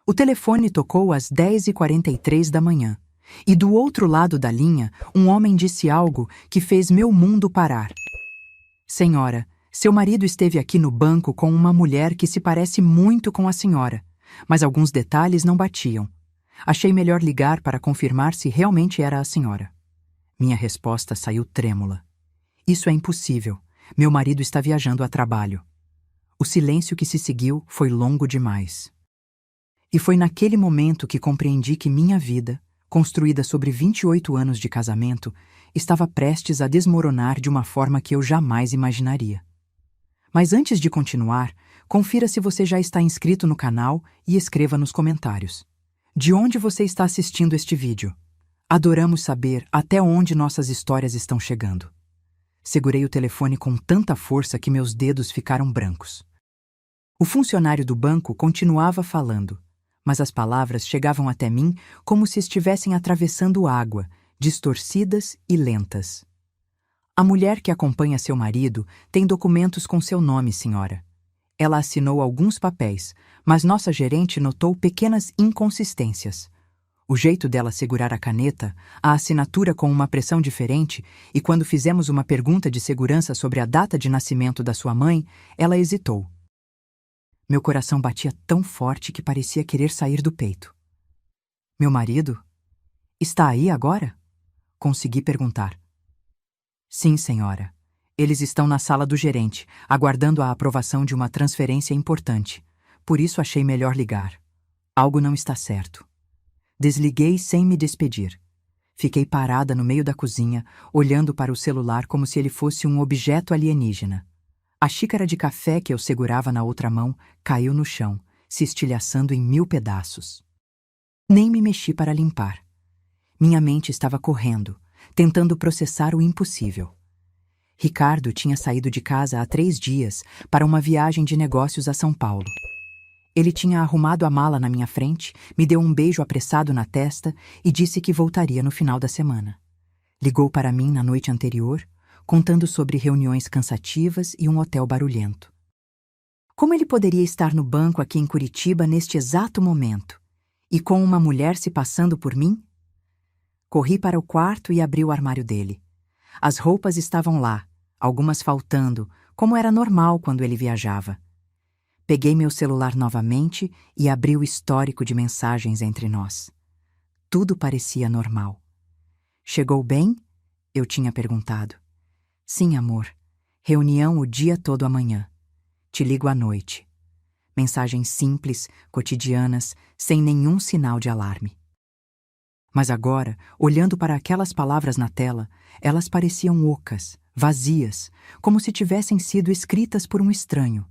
O telefone tocou às 10h43 da manhã, e do outro lado da linha, um homem disse algo que fez meu mundo parar. Senhora, seu marido esteve aqui no banco com uma mulher que se parece muito com a senhora, mas alguns detalhes não batiam. Achei melhor ligar para confirmar se realmente era a senhora. Minha resposta saiu trêmula. Isso é impossível. Meu marido está viajando a trabalho. O silêncio que se seguiu foi longo demais. E foi naquele momento que compreendi que minha vida, construída sobre 28 anos de casamento, estava prestes a desmoronar de uma forma que eu jamais imaginaria. Mas antes de continuar, confira se você já está inscrito no canal e escreva nos comentários. De onde você está assistindo este vídeo? Adoramos saber até onde nossas histórias estão chegando. Segurei o telefone com tanta força que meus dedos ficaram brancos. O funcionário do banco continuava falando, mas as palavras chegavam até mim como se estivessem atravessando água, distorcidas e lentas. A mulher que acompanha seu marido tem documentos com seu nome, senhora. Ela assinou alguns papéis, mas nossa gerente notou pequenas inconsistências. O jeito dela segurar a caneta, a assinatura com uma pressão diferente, e quando fizemos uma pergunta de segurança sobre a data de nascimento da sua mãe, ela hesitou. Meu coração batia tão forte que parecia querer sair do peito. Meu marido? Está aí agora? Consegui perguntar. Sim, senhora. Eles estão na sala do gerente, aguardando a aprovação de uma transferência importante. Por isso achei melhor ligar. Algo não está certo. Desliguei sem me despedir. Fiquei parada no meio da cozinha, olhando para o celular como se ele fosse um objeto alienígena. A xícara de café que eu segurava na outra mão caiu no chão, se estilhaçando em 1000 pedaços. Nem me mexi para limpar. Minha mente estava correndo, tentando processar o impossível. Ricardo tinha saído de casa há 3 dias para uma viagem de negócios a São Paulo. Ele tinha arrumado a mala na minha frente, me deu um beijo apressado na testa e disse que voltaria no final da semana. Ligou para mim na noite anterior, contando sobre reuniões cansativas e um hotel barulhento. Como ele poderia estar no banco aqui em Curitiba neste exato momento? E com uma mulher se passando por mim? Corri para o quarto e abri o armário dele. As roupas estavam lá, algumas faltando, como era normal quando ele viajava. Peguei meu celular novamente e abri o histórico de mensagens entre nós. Tudo parecia normal. Chegou bem? Eu tinha perguntado. Sim, amor. Reunião o dia todo amanhã. Te ligo à noite. Mensagens simples, cotidianas, sem nenhum sinal de alarme. Mas agora, olhando para aquelas palavras na tela, elas pareciam ocas, vazias, como se tivessem sido escritas por um estranho.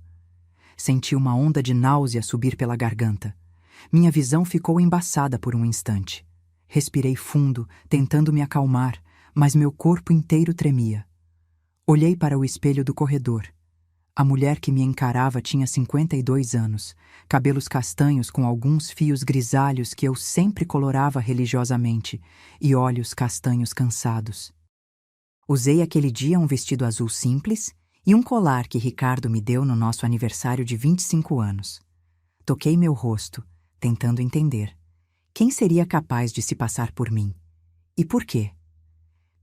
Senti uma onda de náusea subir pela garganta. Minha visão ficou embaçada por um instante. Respirei fundo, tentando me acalmar, mas meu corpo inteiro tremia. Olhei para o espelho do corredor. A mulher que me encarava tinha 52 anos, cabelos castanhos com alguns fios grisalhos que eu sempre colorava religiosamente e olhos castanhos cansados. Usei aquele dia um vestido azul simples e um colar que Ricardo me deu no nosso aniversário de 25 anos. Toquei meu rosto, tentando entender. Quem seria capaz de se passar por mim? E por quê?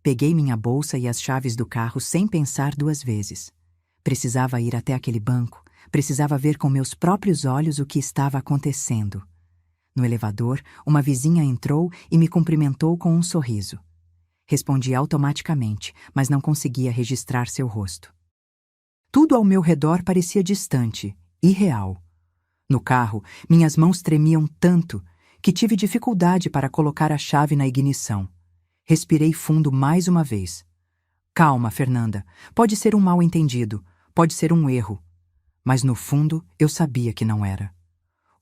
Peguei minha bolsa e as chaves do carro sem pensar 2 vezes. Precisava ir até aquele banco, precisava ver com meus próprios olhos o que estava acontecendo. No elevador, uma vizinha entrou e me cumprimentou com um sorriso. Respondi automaticamente, mas não conseguia registrar seu rosto. Tudo ao meu redor parecia distante, irreal. No carro, minhas mãos tremiam tanto que tive dificuldade para colocar a chave na ignição. Respirei fundo mais uma vez. Calma, Fernanda. Pode ser um mal-entendido, pode ser um erro. Mas no fundo, eu sabia que não era.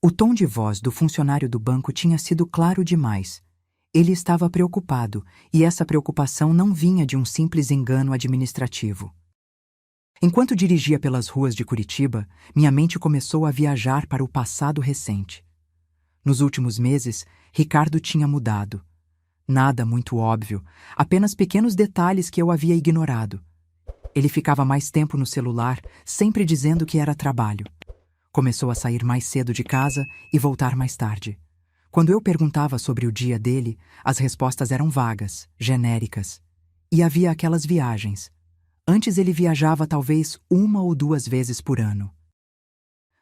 O tom de voz do funcionário do banco tinha sido claro demais. Ele estava preocupado, e essa preocupação não vinha de um simples engano administrativo. Enquanto dirigia pelas ruas de Curitiba, minha mente começou a viajar para o passado recente. Nos últimos meses, Ricardo tinha mudado. Nada muito óbvio, apenas pequenos detalhes que eu havia ignorado. Ele ficava mais tempo no celular, sempre dizendo que era trabalho. Começou a sair mais cedo de casa e voltar mais tarde. Quando eu perguntava sobre o dia dele, as respostas eram vagas, genéricas. E havia aquelas viagens. Antes ele viajava talvez 1 ou 2 vezes por ano.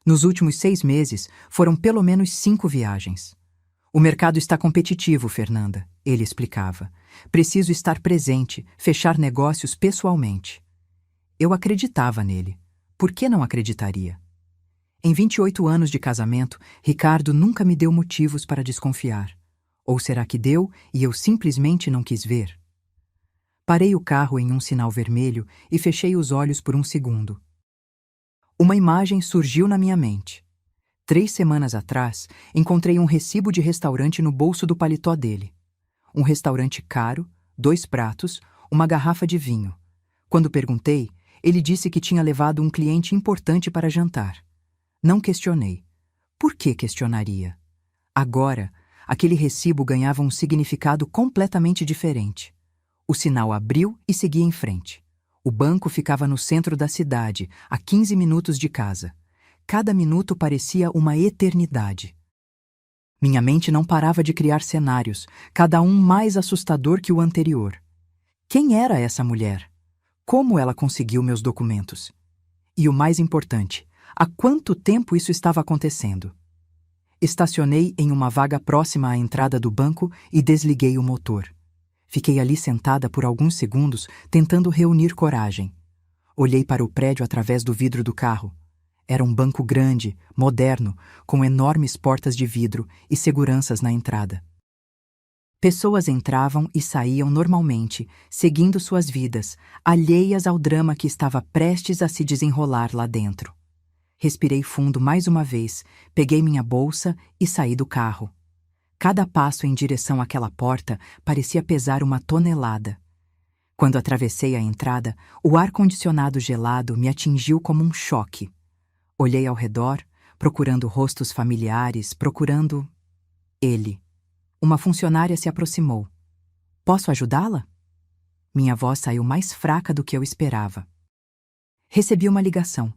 Nos últimos 6 meses, foram pelo menos 5 viagens. O mercado está competitivo, Fernanda, ele explicava. Preciso estar presente, fechar negócios pessoalmente. Eu acreditava nele. Por que não acreditaria? Em 28 anos de casamento, Ricardo nunca me deu motivos para desconfiar. Ou será que deu e eu simplesmente não quis ver? Parei o carro em um sinal vermelho e fechei os olhos por um segundo. Uma imagem surgiu na minha mente. 3 semanas atrás, encontrei um recibo de restaurante no bolso do paletó dele. Um restaurante caro, 2 pratos, uma garrafa de vinho. Quando perguntei, ele disse que tinha levado um cliente importante para jantar. Não questionei. Por que questionaria? Agora, aquele recibo ganhava um significado completamente diferente. O sinal abriu e seguia em frente. O banco ficava no centro da cidade, a 15 minutos de casa. Cada minuto parecia uma eternidade. Minha mente não parava de criar cenários, cada um mais assustador que o anterior. Quem era essa mulher? Como ela conseguiu meus documentos? E o mais importante, há quanto tempo isso estava acontecendo? Estacionei em uma vaga próxima à entrada do banco e desliguei o motor. Fiquei ali sentada por alguns segundos, tentando reunir coragem. Olhei para o prédio através do vidro do carro. Era um banco grande, moderno, com enormes portas de vidro e seguranças na entrada. Pessoas entravam e saíam normalmente, seguindo suas vidas, alheias ao drama que estava prestes a se desenrolar lá dentro. Respirei fundo mais uma vez, peguei minha bolsa e saí do carro. Cada passo em direção àquela porta parecia pesar 1 tonelada. Quando atravessei a entrada, o ar-condicionado gelado me atingiu como um choque. Olhei ao redor, procurando rostos familiares, procurando... ele. Uma funcionária se aproximou. Posso ajudá-la? Minha voz saiu mais fraca do que eu esperava. Recebi uma ligação.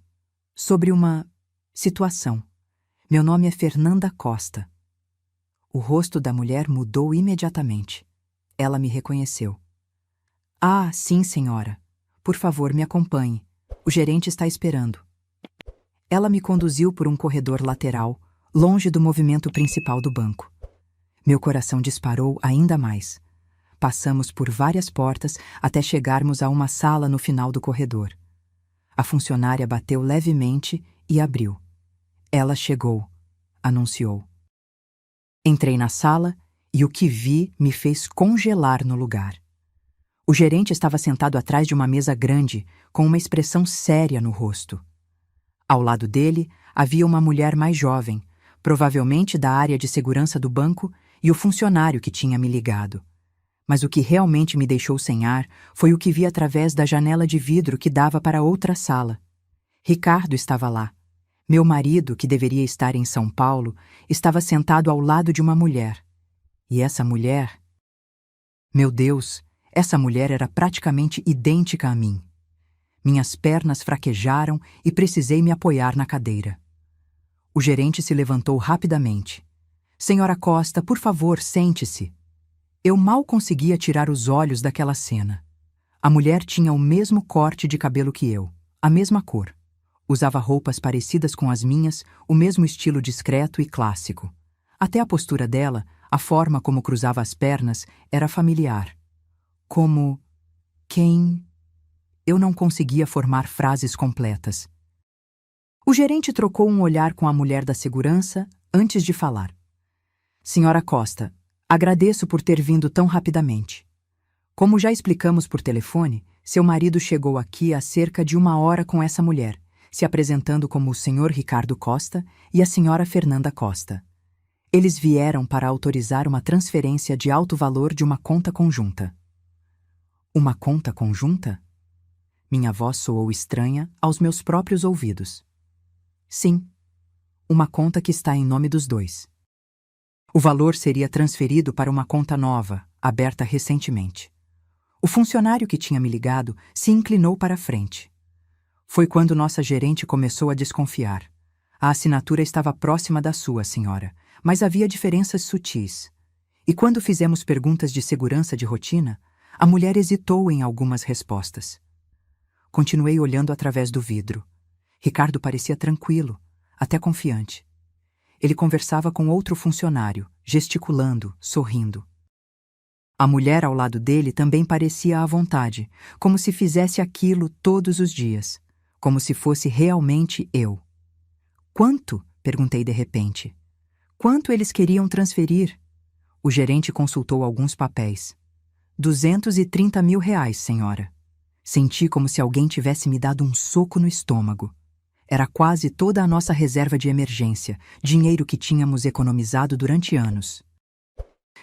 Sobre uma situação. Meu nome é Fernanda Costa. O rosto da mulher mudou imediatamente. Ela me reconheceu. Ah, sim, senhora. Por favor, me acompanhe. O gerente está esperando. Ela me conduziu por um corredor lateral, longe do movimento principal do banco. Meu coração disparou ainda mais. Passamos por várias portas até chegarmos a uma sala no final do corredor. A funcionária bateu levemente e abriu. Ela chegou, anunciou. Entrei na sala e o que vi me fez congelar no lugar. O gerente estava sentado atrás de uma mesa grande, com uma expressão séria no rosto. Ao lado dele havia uma mulher mais jovem, provavelmente da área de segurança do banco, e o funcionário que tinha me ligado. Mas o que realmente me deixou sem ar foi o que vi através da janela de vidro que dava para outra sala. Ricardo estava lá. Meu marido, que deveria estar em São Paulo, estava sentado ao lado de uma mulher. E essa mulher... Meu Deus, essa mulher era praticamente idêntica a mim. Minhas pernas fraquejaram e precisei me apoiar na cadeira. O gerente se levantou rapidamente. Senhora Costa, por favor, sente-se. Eu mal conseguia tirar os olhos daquela cena. A mulher tinha o mesmo corte de cabelo que eu, a mesma cor. Usava roupas parecidas com as minhas, o mesmo estilo discreto e clássico. Até a postura dela, a forma como cruzava as pernas, era familiar. Como... quem... Eu não conseguia formar frases completas. O gerente trocou um olhar com a mulher da segurança antes de falar. Senhora Costa, agradeço por ter vindo tão rapidamente. Como já explicamos por telefone, seu marido chegou aqui há cerca de 1 hora com essa mulher, se apresentando como o senhor Ricardo Costa e a senhora Fernanda Costa. Eles vieram para autorizar uma transferência de alto valor de uma conta conjunta. Uma conta conjunta? Minha voz soou estranha aos meus próprios ouvidos. Sim, uma conta que está em nome dos dois. O valor seria transferido para uma conta nova, aberta recentemente. O funcionário que tinha me ligado se inclinou para a frente. Foi quando nossa gerente começou a desconfiar. A assinatura estava próxima da sua, senhora, mas havia diferenças sutis. E quando fizemos perguntas de segurança de rotina, a mulher hesitou em algumas respostas. Continuei olhando através do vidro. Ricardo parecia tranquilo, até confiante. Ele conversava com outro funcionário, gesticulando, sorrindo. A mulher ao lado dele também parecia à vontade, como se fizesse aquilo todos os dias, como se fosse realmente eu. Quanto? Perguntei de repente. Quanto eles queriam transferir? O gerente consultou alguns papéis. 230 mil reais, senhora. Senti como se alguém tivesse me dado um soco no estômago. Era quase toda a nossa reserva de emergência, dinheiro que tínhamos economizado durante anos.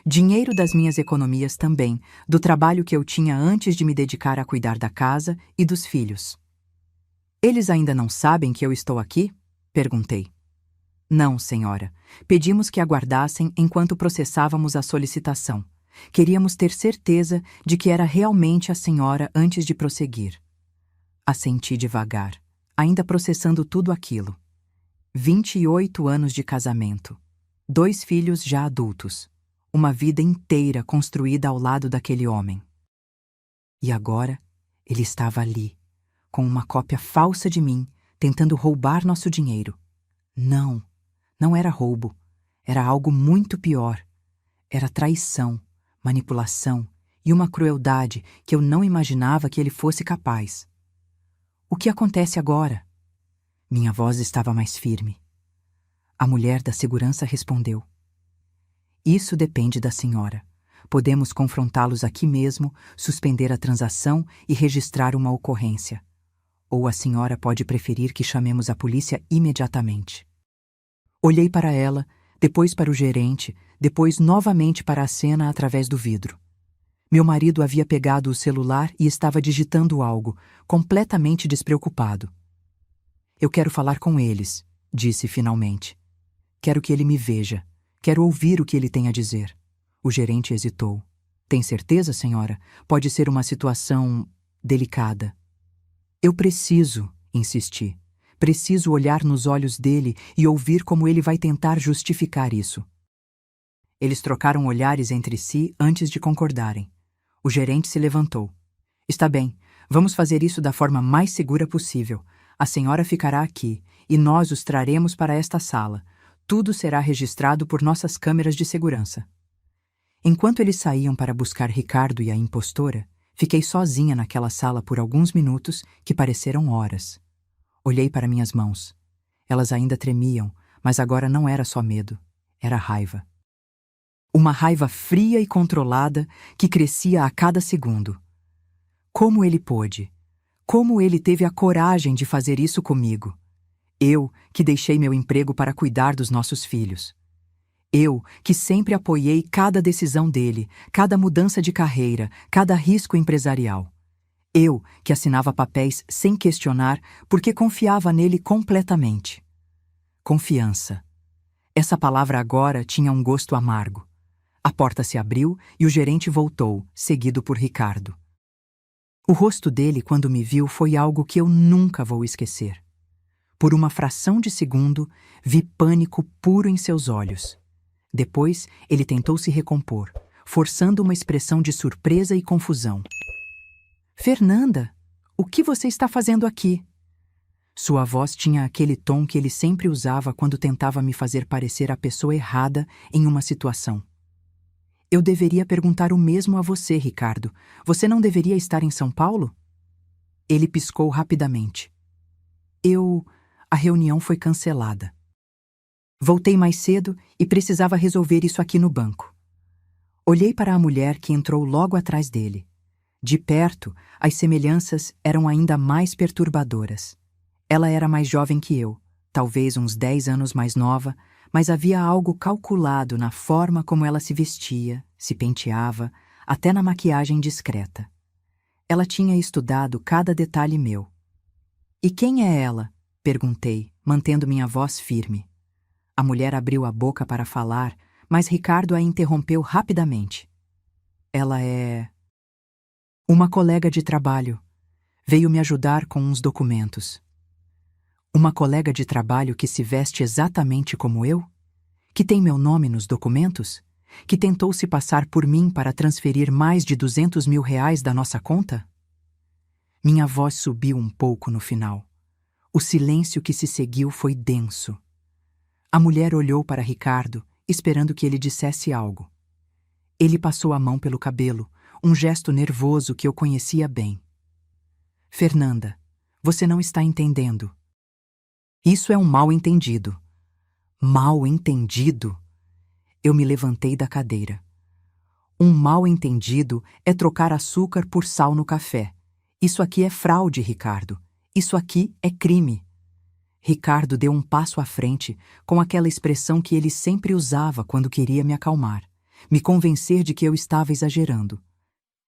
Dinheiro das minhas economias também, do trabalho que eu tinha antes de me dedicar a cuidar da casa e dos filhos. Eles ainda não sabem que eu estou aqui? Perguntei. Não, senhora. Pedimos que aguardassem enquanto processávamos a solicitação. Queríamos ter certeza de que era realmente a senhora antes de prosseguir. Assenti devagar, ainda processando tudo aquilo. 28 anos de casamento. 2 filhos já adultos. Uma vida inteira construída ao lado daquele homem. E agora, ele estava ali, com uma cópia falsa de mim, tentando roubar nosso dinheiro. Não, não era roubo. Era algo muito pior. Era traição, manipulação e uma crueldade que eu não imaginava que ele fosse capaz. O que acontece agora? Minha voz estava mais firme. A mulher da segurança respondeu. Isso depende da senhora. Podemos confrontá-los aqui mesmo, suspender a transação e registrar uma ocorrência. Ou a senhora pode preferir que chamemos a polícia imediatamente. Olhei para ela, depois para o gerente, depois novamente para a cena através do vidro. Meu marido havia pegado o celular e estava digitando algo, completamente despreocupado. Eu quero falar com eles, disse finalmente. Quero que ele me veja. Quero ouvir o que ele tem a dizer. O gerente hesitou. Tem certeza, senhora? Pode ser uma situação delicada. Eu preciso, insisti. Preciso olhar nos olhos dele e ouvir como ele vai tentar justificar isso. Eles trocaram olhares entre si antes de concordarem. O gerente se levantou. Está bem, vamos fazer isso da forma mais segura possível. A senhora ficará aqui e nós os traremos para esta sala. Tudo será registrado por nossas câmeras de segurança. Enquanto eles saíam para buscar Ricardo e a impostora, fiquei sozinha naquela sala por alguns minutos que pareceram horas. Olhei para minhas mãos. Elas ainda tremiam, mas agora não era só medo, era raiva. Uma raiva fria e controlada que crescia a cada segundo. Como ele pôde? Como ele teve a coragem de fazer isso comigo? Eu, que deixei meu emprego para cuidar dos nossos filhos. Eu, que sempre apoiei cada decisão dele, cada mudança de carreira, cada risco empresarial. Eu, que assinava papéis sem questionar porque confiava nele completamente. Confiança. Essa palavra agora tinha um gosto amargo. A porta se abriu e o gerente voltou, seguido por Ricardo. O rosto dele, quando me viu, foi algo que eu nunca vou esquecer. Por uma fração de segundo, vi pânico puro em seus olhos. Depois, ele tentou se recompor, forçando uma expressão de surpresa e confusão. Fernanda, o que você está fazendo aqui? Sua voz tinha aquele tom que ele sempre usava quando tentava me fazer parecer a pessoa errada em uma situação. Eu deveria perguntar o mesmo a você, Ricardo. Você não deveria estar em São Paulo? Ele piscou rapidamente. A reunião foi cancelada. Voltei mais cedo e precisava resolver isso aqui no banco. Olhei para a mulher que entrou logo atrás dele. De perto, as semelhanças eram ainda mais perturbadoras. Ela era mais jovem que eu, talvez uns 10 anos mais nova, mas havia algo calculado na forma como ela se vestia, se penteava, até na maquiagem discreta. Ela tinha estudado cada detalhe meu. E quem é ela? Perguntei, mantendo minha voz firme. A mulher abriu a boca para falar, mas Ricardo a interrompeu rapidamente. Ela é uma colega de trabalho. Veio me ajudar com uns documentos. Uma colega de trabalho que se veste exatamente como eu? Que tem meu nome nos documentos? Que tentou se passar por mim para transferir mais de R$ 200.000 da nossa conta? Minha voz subiu um pouco no final. O silêncio que se seguiu foi denso. A mulher olhou para Ricardo, esperando que ele dissesse algo. Ele passou a mão pelo cabelo, um gesto nervoso que eu conhecia bem. Fernanda, você não está entendendo. Isso é um mal-entendido. Mal-entendido? Eu me levantei da cadeira. Um mal-entendido é trocar açúcar por sal no café. Isso aqui é fraude, Ricardo. Isso aqui é crime. Ricardo deu um passo à frente, com aquela expressão que ele sempre usava quando queria me acalmar, me convencer de que eu estava exagerando.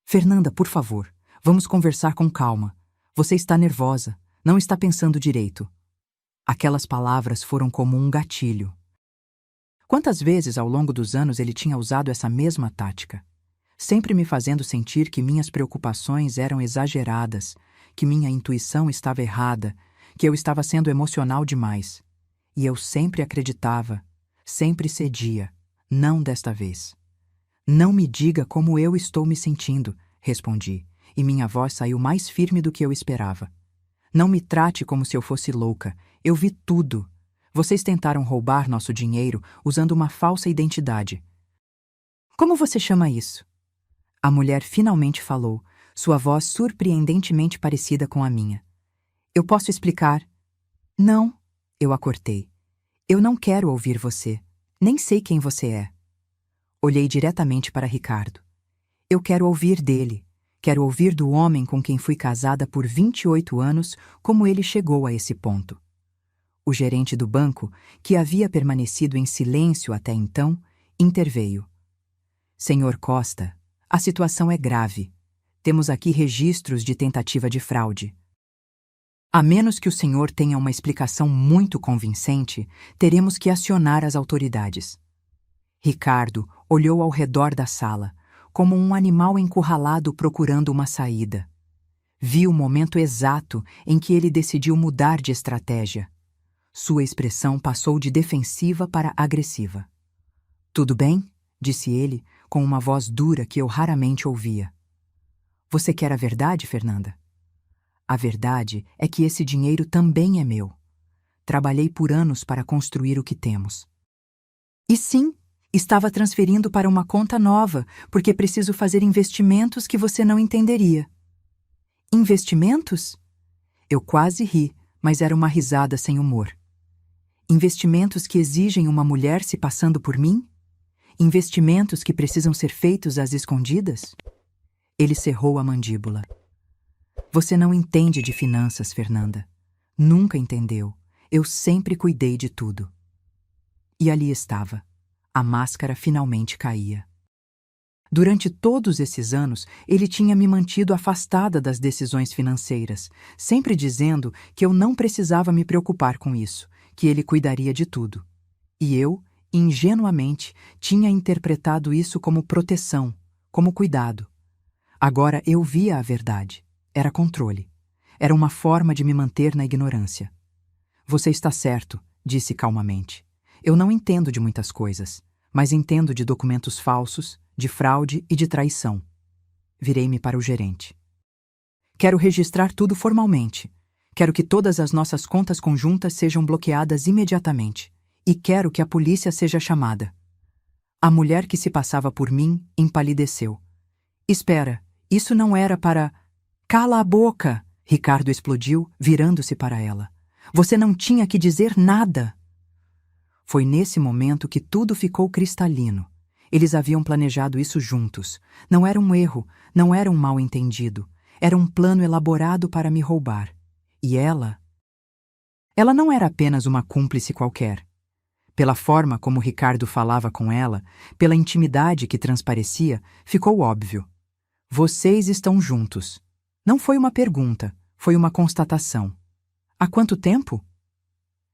Fernanda, por favor, vamos conversar com calma. Você está nervosa, não está pensando direito. Aquelas palavras foram como um gatilho. Quantas vezes ao longo dos anos ele tinha usado essa mesma tática? Sempre me fazendo sentir que minhas preocupações eram exageradas, que minha intuição estava errada, que eu estava sendo emocional demais. E eu sempre acreditava, sempre cedia, não desta vez. Não me diga como eu estou me sentindo, respondi, e minha voz saiu mais firme do que eu esperava. Não me trate como se eu fosse louca, eu vi tudo. Vocês tentaram roubar nosso dinheiro usando uma falsa identidade. Como você chama isso? A mulher finalmente falou, sua voz surpreendentemente parecida com a minha. Eu posso explicar? Não, eu a cortei. Eu não quero ouvir você. Nem sei quem você é. Olhei diretamente para Ricardo. Eu quero ouvir dele. Quero ouvir do homem com quem fui casada por 28 anos como ele chegou a esse ponto. O gerente do banco, que havia permanecido em silêncio até então, interveio. Senhor Costa, a situação é grave. Temos aqui registros de tentativa de fraude. A menos que o senhor tenha uma explicação muito convincente, teremos que acionar as autoridades. Ricardo olhou ao redor da sala, como um animal encurralado procurando uma saída. Vi o momento exato em que ele decidiu mudar de estratégia. Sua expressão passou de defensiva para agressiva. Tudo bem? Disse ele, com uma voz dura que eu raramente ouvia. Você quer a verdade, Fernanda? A verdade é que esse dinheiro também é meu. Trabalhei por anos para construir o que temos. E sim, estava transferindo para uma conta nova, porque preciso fazer investimentos que você não entenderia. Investimentos? Eu quase ri, mas era uma risada sem humor. Investimentos que exigem uma mulher se passando por mim? Investimentos que precisam ser feitos às escondidas? Ele cerrou a mandíbula. Você não entende de finanças, Fernanda. Nunca entendeu. Eu sempre cuidei de tudo. E ali estava. A máscara finalmente caía. Durante todos esses anos, ele tinha me mantido afastada das decisões financeiras, sempre dizendo que eu não precisava me preocupar com isso, que ele cuidaria de tudo. E eu, ingenuamente, tinha interpretado isso como proteção, como cuidado. Agora eu via a verdade. Era controle. Era uma forma de me manter na ignorância. Você está certo, disse calmamente. Eu não entendo de muitas coisas, mas entendo de documentos falsos, de fraude e de traição. Virei-me para o gerente. Quero registrar tudo formalmente. Quero que todas as nossas contas conjuntas sejam bloqueadas imediatamente. E quero que a polícia seja chamada. A mulher que se passava por mim empalideceu. Espera, isso não era para... Cala a boca! Ricardo explodiu, virando-se para ela. Você não tinha que dizer nada! Foi nesse momento que tudo ficou cristalino. Eles haviam planejado isso juntos. Não era um erro, não era um mal-entendido. Era um plano elaborado para me roubar. E ela? Ela não era apenas uma cúmplice qualquer. Pela forma como Ricardo falava com ela, pela intimidade que transparecia, ficou óbvio. Vocês estão juntos. Não foi uma pergunta, foi uma constatação. Há quanto tempo?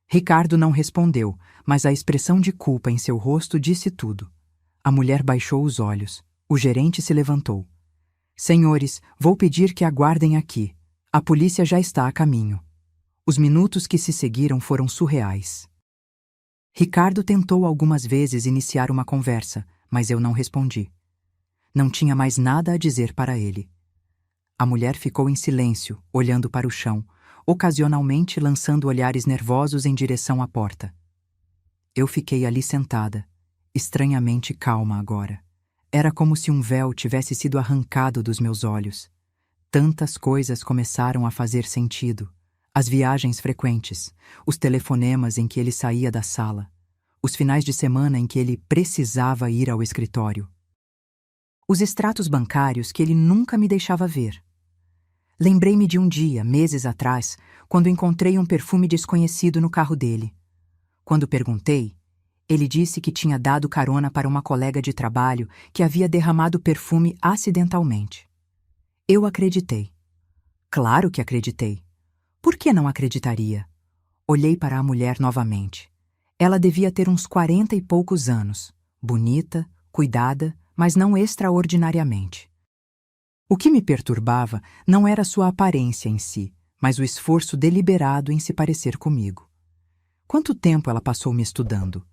Ricardo não respondeu, mas a expressão de culpa em seu rosto disse tudo. A mulher baixou os olhos. O gerente se levantou. Senhores, vou pedir que aguardem aqui. A polícia já está a caminho. Os minutos que se seguiram foram surreais. Ricardo tentou algumas vezes iniciar uma conversa, mas eu não respondi. Não tinha mais nada a dizer para ele. A mulher ficou em silêncio, olhando para o chão, ocasionalmente lançando olhares nervosos em direção à porta. Eu fiquei ali sentada, estranhamente calma agora. Era como se um véu tivesse sido arrancado dos meus olhos. Tantas coisas começaram a fazer sentido. As viagens frequentes, os telefonemas em que ele saía da sala, os finais de semana em que ele precisava ir ao escritório. Os extratos bancários que ele nunca me deixava ver. Lembrei-me de um dia, meses atrás, quando encontrei um perfume desconhecido no carro dele. Quando perguntei, ele disse que tinha dado carona para uma colega de trabalho que havia derramado perfume acidentalmente. Eu acreditei. Claro que acreditei. Por que não acreditaria? Olhei para a mulher novamente. Ela devia ter uns 40 e poucos anos. Bonita, cuidada, mas não extraordinariamente. O que me perturbava não era sua aparência em si, mas o esforço deliberado em se parecer comigo. Quanto tempo ela passou me estudando?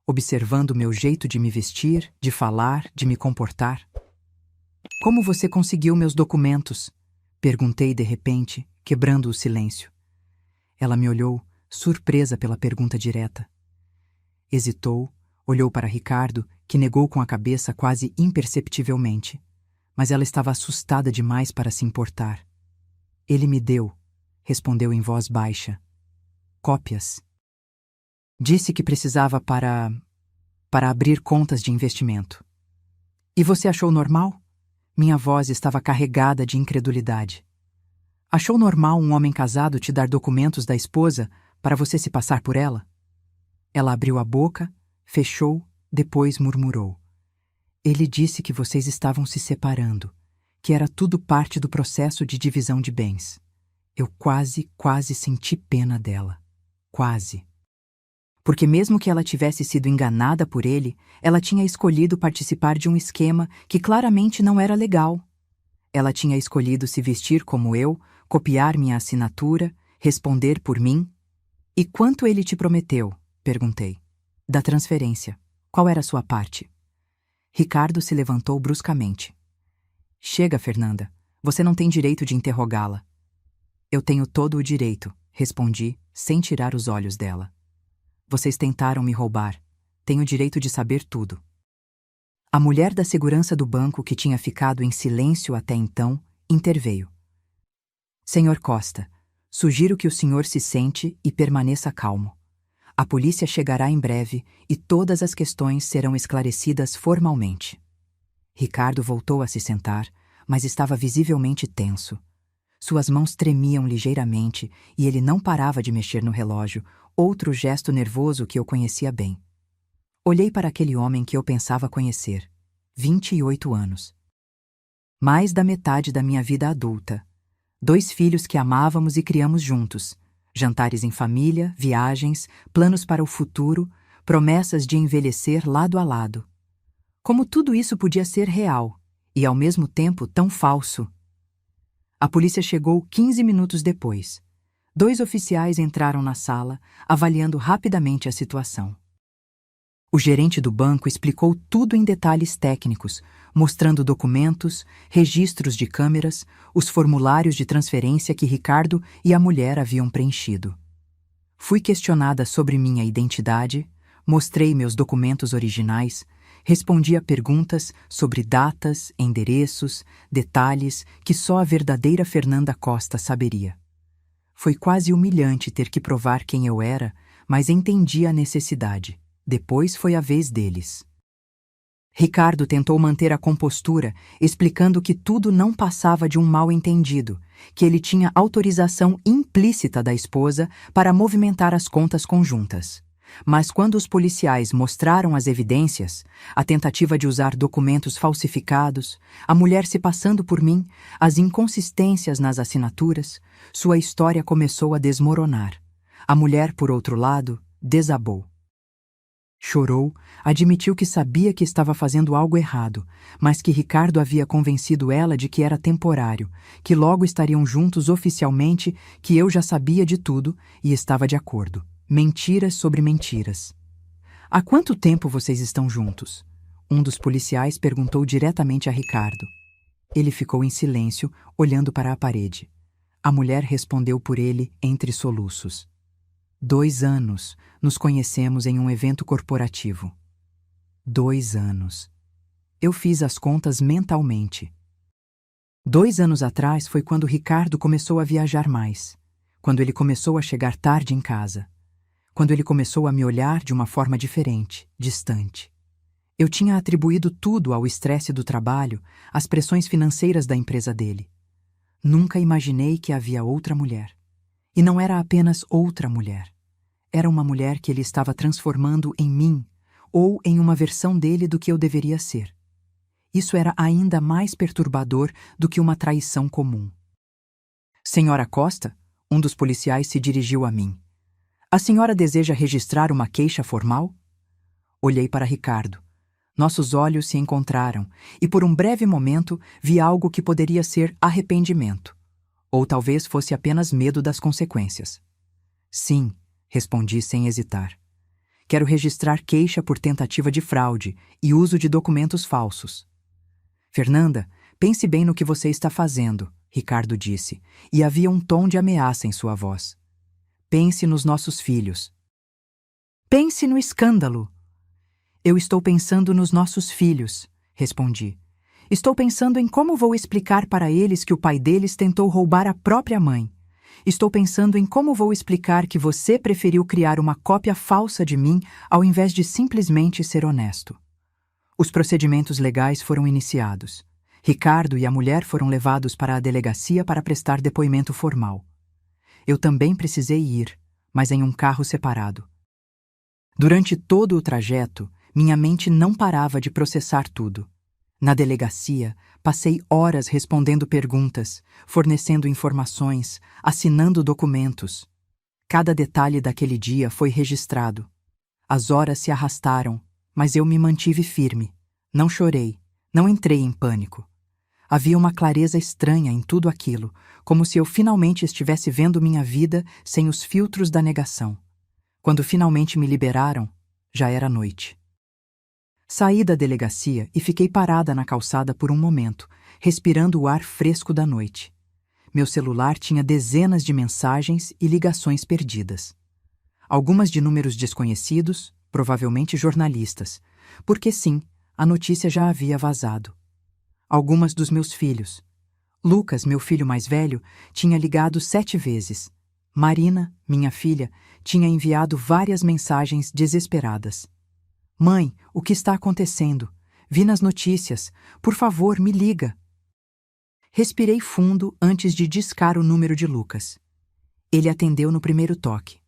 Observando meu jeito de me vestir, de falar, de me comportar? Como você conseguiu meus documentos? Perguntei de repente, quebrando o silêncio. Ela me olhou, surpresa pela pergunta direta. Hesitou, olhou para Ricardo, que negou com a cabeça quase imperceptivelmente. Mas ela estava assustada demais para se importar. Ele me deu, respondeu em voz baixa. Cópias. Disse que precisava para abrir contas de investimento. E você achou normal? Minha voz estava carregada de incredulidade. Achou normal um homem casado te dar documentos da esposa para você se passar por ela? Ela abriu a boca, fechou, depois murmurou. Ele disse que vocês estavam se separando, que era tudo parte do processo de divisão de bens. Eu quase senti pena dela. Quase. Porque mesmo que ela tivesse sido enganada por ele, ela tinha escolhido participar de um esquema que claramente não era legal. Ela tinha escolhido se vestir como eu, copiar minha assinatura, responder por mim. E quanto ele te prometeu? Perguntei. Da transferência. Qual era a sua parte? Ricardo se levantou bruscamente. Chega, Fernanda. Você não tem direito de interrogá-la. Eu tenho todo o direito, respondi, sem tirar os olhos dela. Vocês tentaram me roubar. Tenho direito de saber tudo. A mulher da segurança do banco, que tinha ficado em silêncio até então, interveio. Senhor Costa, sugiro que o senhor se sente e permaneça calmo. A polícia chegará em breve e todas as questões serão esclarecidas formalmente. Ricardo voltou a se sentar, mas estava visivelmente tenso. Suas mãos tremiam ligeiramente e ele não parava de mexer no relógio, outro gesto nervoso que eu conhecia bem. Olhei para aquele homem que eu pensava conhecer. 28 anos. Mais da metade da minha vida adulta. 2 filhos que amávamos e criamos juntos. Jantares em família, viagens, planos para o futuro, promessas de envelhecer lado a lado. Como tudo isso podia ser real e, ao mesmo tempo, tão falso. A polícia chegou 15 minutos depois. 2 oficiais entraram na sala, avaliando rapidamente a situação. O gerente do banco explicou tudo em detalhes técnicos, mostrando documentos, registros de câmeras, os formulários de transferência que Ricardo e a mulher haviam preenchido. Fui questionada sobre minha identidade, mostrei meus documentos originais, respondi a perguntas sobre datas, endereços, detalhes que só a verdadeira Fernanda Costa saberia. Foi quase humilhante ter que provar quem eu era, mas entendi a necessidade. Depois foi a vez deles. Ricardo tentou manter a compostura, explicando que tudo não passava de um mal-entendido, que ele tinha autorização implícita da esposa para movimentar as contas conjuntas. Mas quando os policiais mostraram as evidências, a tentativa de usar documentos falsificados, a mulher se passando por mim, as inconsistências nas assinaturas, sua história começou a desmoronar. A mulher, por outro lado, desabou. Chorou, admitiu que sabia que estava fazendo algo errado, mas que Ricardo havia convencido ela de que era temporário, que logo estariam juntos oficialmente, que eu já sabia de tudo e estava de acordo. Mentiras sobre mentiras. Há quanto tempo vocês estão juntos? Um dos policiais perguntou diretamente a Ricardo. Ele ficou em silêncio, olhando para a parede. A mulher respondeu por ele entre soluços. 2 anos. Nos conhecemos em um evento corporativo. 2 anos. Eu fiz as contas mentalmente. 2 anos atrás foi quando Ricardo começou a viajar mais. Quando ele começou a chegar tarde em casa. Quando ele começou a me olhar de uma forma diferente, distante. Eu tinha atribuído tudo ao estresse do trabalho, às pressões financeiras da empresa dele. Nunca imaginei que havia outra mulher. E não era apenas outra mulher. Era uma mulher que ele estava transformando em mim, ou em uma versão dele do que eu deveria ser. Isso era ainda mais perturbador do que uma traição comum. Senhora Costa, um dos policiais se dirigiu a mim. A senhora deseja registrar uma queixa formal? Olhei para Ricardo. Nossos olhos se encontraram, e por um breve momento vi algo que poderia ser arrependimento. Ou talvez fosse apenas medo das consequências. Sim, respondi sem hesitar. Quero registrar queixa por tentativa de fraude e uso de documentos falsos. Fernanda, pense bem no que você está fazendo, Ricardo disse, e havia um tom de ameaça em sua voz. Pense nos nossos filhos. Pense no escândalo. Eu estou pensando nos nossos filhos, respondi. Estou pensando em como vou explicar para eles que o pai deles tentou roubar a própria mãe. Estou pensando em como vou explicar que você preferiu criar uma cópia falsa de mim ao invés de simplesmente ser honesto. Os procedimentos legais foram iniciados. Ricardo e a mulher foram levados para a delegacia para prestar depoimento formal. Eu também precisei ir, mas em um carro separado. Durante todo o trajeto, minha mente não parava de processar tudo. Na delegacia, passei horas respondendo perguntas, fornecendo informações, assinando documentos. Cada detalhe daquele dia foi registrado. As horas se arrastaram, mas eu me mantive firme. Não chorei, não entrei em pânico. Havia uma clareza estranha em tudo aquilo, como se eu finalmente estivesse vendo minha vida sem os filtros da negação. Quando finalmente me liberaram, já era noite. Saí da delegacia e fiquei parada na calçada por um momento, respirando o ar fresco da noite. Meu celular tinha dezenas de mensagens e ligações perdidas. Algumas de números desconhecidos, provavelmente jornalistas, porque sim, a notícia já havia vazado. Algumas dos meus filhos. Lucas, meu filho mais velho, tinha ligado 7 vezes. Marina, minha filha, tinha enviado várias mensagens desesperadas. Mãe, o que está acontecendo? Vi nas notícias. Por favor, me liga. Respirei fundo antes de discar o número de Lucas. Ele atendeu no primeiro toque.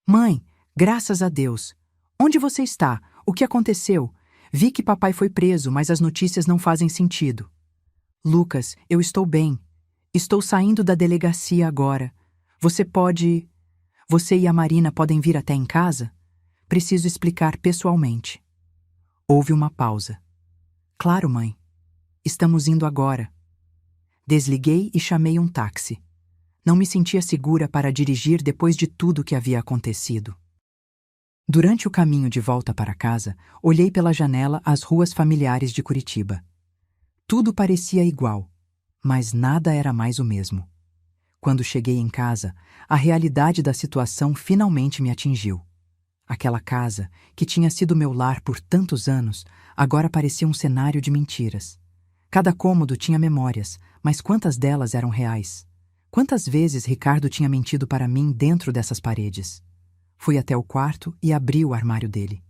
Mãe, graças a Deus. Onde você está? O que aconteceu? Vi que papai foi preso, mas as notícias não fazem sentido. Lucas, eu estou bem. Estou saindo da delegacia agora. Você e a Marina podem vir até em casa? Preciso explicar pessoalmente. Houve uma pausa. Claro, mãe. Estamos indo agora. Desliguei e chamei um táxi. Não me sentia segura para dirigir depois de tudo que havia acontecido. Durante o caminho de volta para casa, olhei pela janela as ruas familiares de Curitiba. Tudo parecia igual, mas nada era mais o mesmo. Quando cheguei em casa, a realidade da situação finalmente me atingiu. Aquela casa, que tinha sido meu lar por tantos anos, agora parecia um cenário de mentiras. Cada cômodo tinha memórias, mas quantas delas eram reais? Quantas vezes Ricardo tinha mentido para mim dentro dessas paredes? Fui até o quarto e abri o armário dele.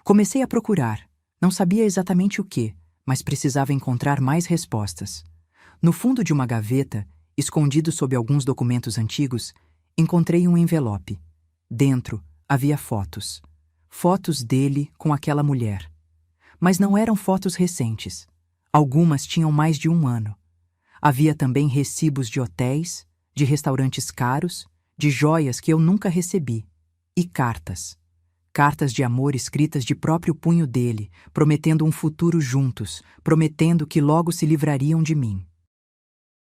Comecei a procurar. Não sabia exatamente o que, mas precisava encontrar mais respostas. No fundo de uma gaveta, escondido sob alguns documentos antigos, encontrei um envelope. Dentro, havia fotos. Fotos dele com aquela mulher. Mas não eram fotos recentes. Algumas tinham mais de 1 ano. Havia também recibos de hotéis, de restaurantes caros, de joias que eu nunca recebi. E cartas. cartas de amor escritas de próprio punho dele, prometendo um futuro juntos, prometendo que logo se livrariam de mim.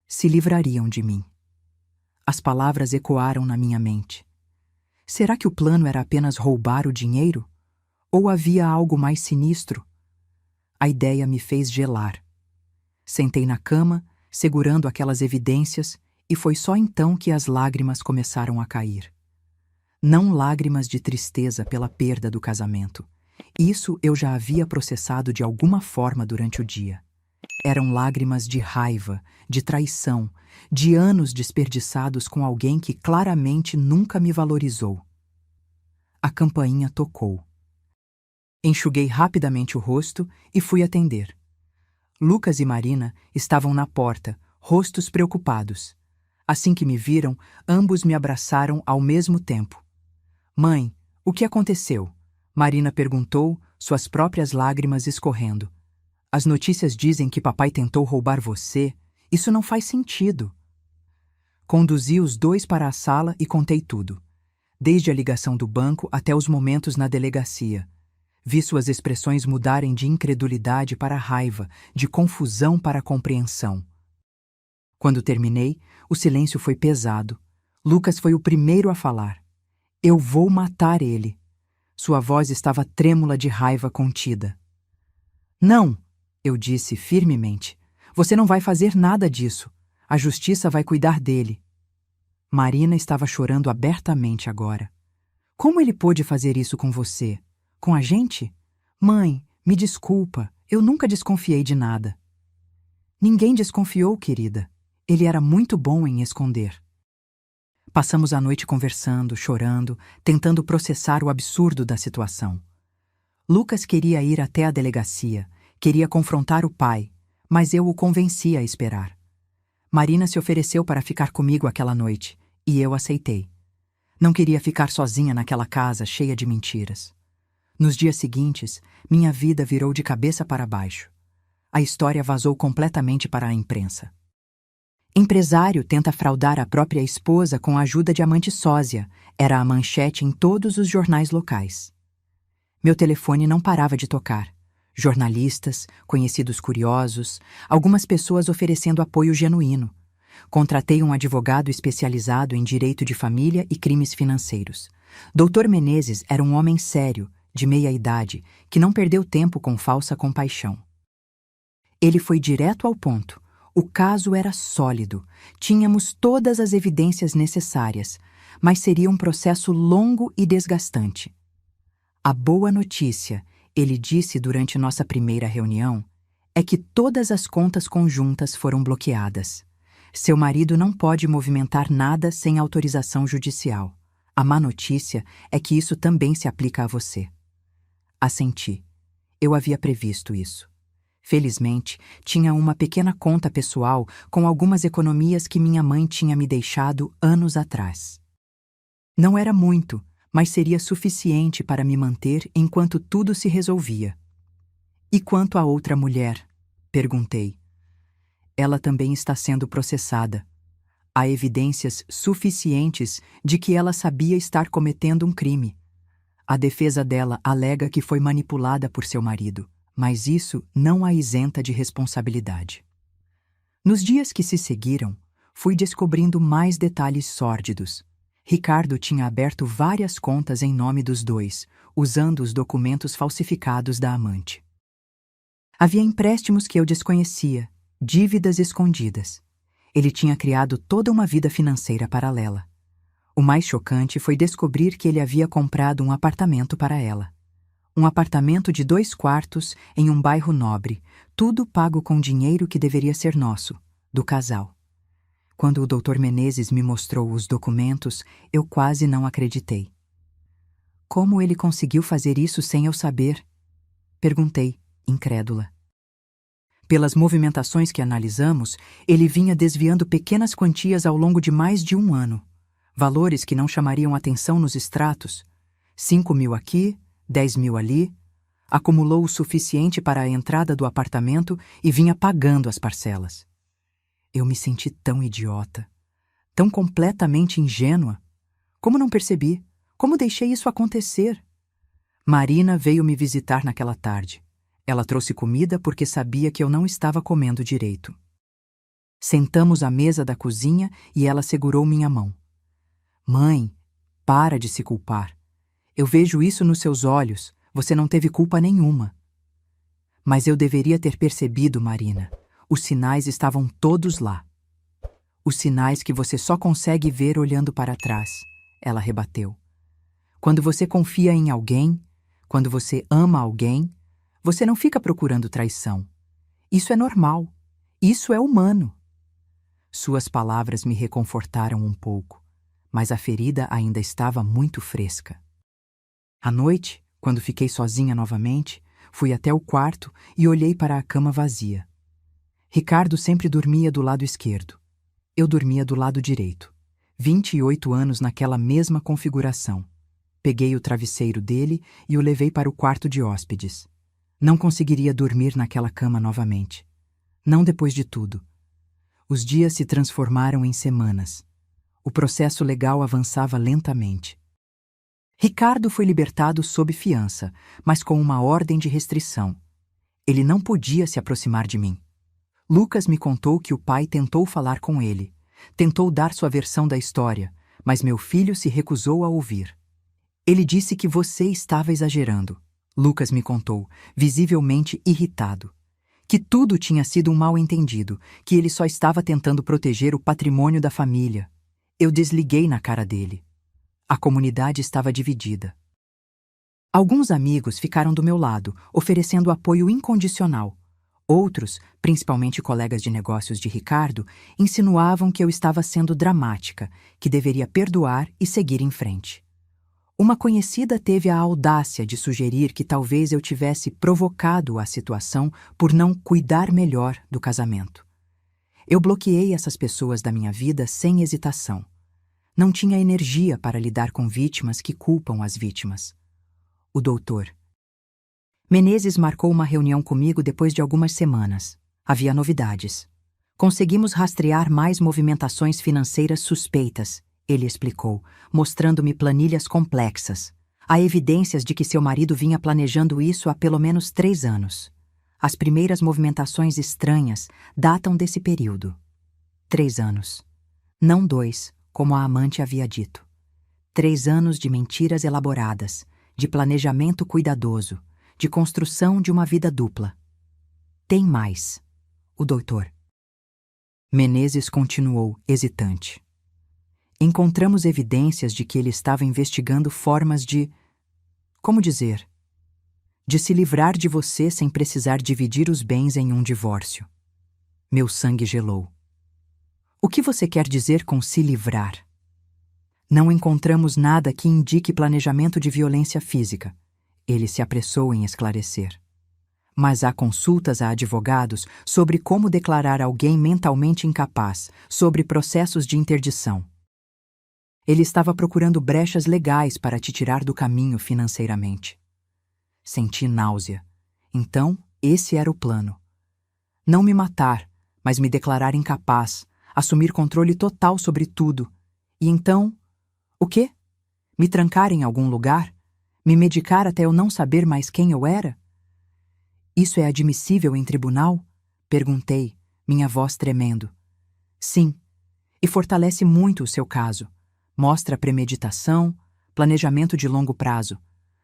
Se livrariam de mim. As palavras ecoaram na minha mente. Será que o plano era apenas roubar o dinheiro? Ou havia algo mais sinistro? A ideia me fez gelar. Sentei na cama, segurando aquelas evidências, e foi só então que as lágrimas começaram a cair. Não lágrimas de tristeza pela perda do casamento. Isso eu já havia processado de alguma forma durante o dia. Eram lágrimas de raiva, de traição, de anos desperdiçados com alguém que claramente nunca me valorizou. A campainha tocou. Enxuguei rapidamente o rosto e fui atender. Lucas e Marina estavam na porta, rostos preocupados. Assim que me viram, ambos me abraçaram ao mesmo tempo. Mãe, o que aconteceu? Marina perguntou, suas próprias lágrimas escorrendo. As notícias dizem que papai tentou roubar você. Isso não faz sentido. Conduzi os dois para a sala e contei tudo. Desde a ligação do banco até os momentos na delegacia. Vi suas expressões mudarem de incredulidade para raiva, de confusão para compreensão. Quando terminei, o silêncio foi pesado. Lucas foi o primeiro a falar. Eu vou matar ele. Sua voz estava trêmula de raiva contida. Não, eu disse firmemente. Você não vai fazer nada disso. A justiça vai cuidar dele. Marina estava chorando abertamente agora. Como ele pôde fazer isso com você? Com a gente? Mãe, me desculpa, eu nunca desconfiei de nada. Ninguém desconfiou, querida. Ele era muito bom em esconder. Passamos a noite conversando, chorando, tentando processar o absurdo da situação. Lucas queria ir até a delegacia, queria confrontar o pai, mas eu o convenci a esperar. Marina se ofereceu para ficar comigo aquela noite, e eu aceitei. Não queria ficar sozinha naquela casa cheia de mentiras. Nos dias seguintes, minha vida virou de cabeça para baixo. A história vazou completamente para a imprensa. Empresário tenta fraudar a própria esposa com a ajuda de amante sósia, era a manchete em todos os jornais locais. Meu telefone não parava de tocar. Jornalistas, conhecidos curiosos, algumas pessoas oferecendo apoio genuíno. Contratei um advogado especializado em direito de família e crimes financeiros. Dr. Menezes era um homem sério, de meia idade, que não perdeu tempo com falsa compaixão. Ele foi direto ao ponto. O caso era sólido, tínhamos todas as evidências necessárias, mas seria um processo longo e desgastante. A boa notícia, ele disse durante nossa primeira reunião, é que todas as contas conjuntas foram bloqueadas. Seu marido não pode movimentar nada sem autorização judicial. A má notícia é que isso também se aplica a você. Assenti. Eu havia previsto isso. Felizmente, tinha uma pequena conta pessoal com algumas economias que minha mãe tinha me deixado anos atrás. Não era muito, mas seria suficiente para me manter enquanto tudo se resolvia. E quanto à outra mulher? Perguntei. Ela também está sendo processada. Há evidências suficientes de que ela sabia estar cometendo um crime. A defesa dela alega que foi manipulada por seu marido. Mas isso não a isenta de responsabilidade. Nos dias que se seguiram, fui descobrindo mais detalhes sórdidos. Ricardo tinha aberto várias contas em nome dos dois, usando os documentos falsificados da amante. Havia empréstimos que eu desconhecia, dívidas escondidas. Ele tinha criado toda uma vida financeira paralela. O mais chocante foi descobrir que ele havia comprado um apartamento para ela. Um apartamento de 2 quartos em um bairro nobre, tudo pago com dinheiro que deveria ser nosso, do casal. Quando o Dr. Menezes me mostrou os documentos, eu quase não acreditei. Como ele conseguiu fazer isso sem eu saber? Perguntei, incrédula. Pelas movimentações que analisamos, ele vinha desviando pequenas quantias ao longo de mais de 1 ano. Valores que não chamariam atenção nos extratos. 5.000 aqui, 10.000 ali, acumulou o suficiente para a entrada do apartamento e vinha pagando as parcelas. Eu me senti tão idiota, tão completamente ingênua. Como não percebi? Como deixei isso acontecer? Marina veio me visitar naquela tarde. Ela trouxe comida porque sabia que eu não estava comendo direito. Sentamos à mesa da cozinha e ela segurou minha mão. Mãe, para de se culpar. Eu vejo isso nos seus olhos. Você não teve culpa nenhuma. Mas eu deveria ter percebido, Marina. Os sinais estavam todos lá. Os sinais que você só consegue ver olhando para trás, ela rebateu. Quando você confia em alguém, quando você ama alguém, você não fica procurando traição. Isso é normal. Isso é humano. Suas palavras me reconfortaram um pouco, mas a ferida ainda estava muito fresca. À noite, quando fiquei sozinha novamente, fui até o quarto e olhei para a cama vazia. Ricardo sempre dormia do lado esquerdo. Eu dormia do lado direito. 28 anos naquela mesma configuração. Peguei o travesseiro dele e o levei para o quarto de hóspedes. Não conseguiria dormir naquela cama novamente. Não depois de tudo. Os dias se transformaram em semanas. O processo legal avançava lentamente. Ricardo foi libertado sob fiança, mas com uma ordem de restrição. Ele não podia se aproximar de mim. Lucas me contou que o pai tentou falar com ele, tentou dar sua versão da história, mas meu filho se recusou a ouvir. Ele disse que você estava exagerando. Lucas me contou, visivelmente irritado, que tudo tinha sido um mal-entendido, que ele só estava tentando proteger o patrimônio da família. Eu desliguei na cara dele. A comunidade estava dividida. Alguns amigos ficaram do meu lado, oferecendo apoio incondicional. Outros, principalmente colegas de negócios de Ricardo, insinuavam que eu estava sendo dramática, que deveria perdoar e seguir em frente. Uma conhecida teve a audácia de sugerir que talvez eu tivesse provocado a situação por não cuidar melhor do casamento. Eu bloqueei essas pessoas da minha vida sem hesitação. Não tinha energia para lidar com vítimas que culpam as vítimas. O doutor Menezes marcou uma reunião comigo depois de algumas semanas. Havia novidades. Conseguimos rastrear mais movimentações financeiras suspeitas, ele explicou, mostrando-me planilhas complexas. Há evidências de que seu marido vinha planejando isso há pelo menos 3 anos. As primeiras movimentações estranhas datam desse período. 3 anos. Não 2, como a amante havia dito. 3 anos de mentiras elaboradas, de planejamento cuidadoso, de construção de uma vida dupla. Tem mais. O doutor Menezes continuou, hesitante. Encontramos evidências de que ele estava investigando formas de... Como dizer? De se livrar de você sem precisar dividir os bens em um divórcio. Meu sangue gelou. O que você quer dizer com se livrar? Não encontramos nada que indique planejamento de violência física. Ele se apressou em esclarecer. Mas há consultas a advogados sobre como declarar alguém mentalmente incapaz, sobre processos de interdição. Ele estava procurando brechas legais para te tirar do caminho financeiramente. Senti náusea. Então, esse era o plano. Não me matar, mas me declarar incapaz, assumir controle total sobre tudo. E então, o quê? Me trancar em algum lugar? Me medicar até eu não saber mais quem eu era? Isso é admissível em tribunal? Perguntei, minha voz tremendo. Sim, e fortalece muito o seu caso. Mostra premeditação, planejamento de longo prazo.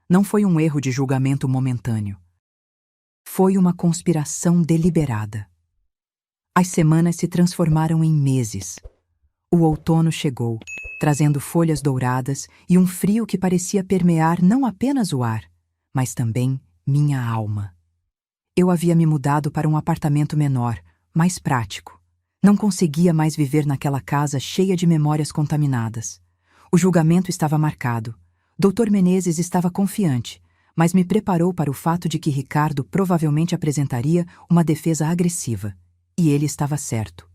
Não foi um erro de julgamento momentâneo. Foi uma conspiração deliberada. As semanas se transformaram em meses. O outono chegou, trazendo folhas douradas e um frio que parecia permear não apenas o ar, mas também minha alma. Eu havia me mudado para um apartamento menor, mais prático. Não conseguia mais viver naquela casa cheia de memórias contaminadas. O julgamento estava marcado. Dr. Menezes estava confiante, mas me preparou para o fato de que Ricardo provavelmente apresentaria uma defesa agressiva. E ele estava certo.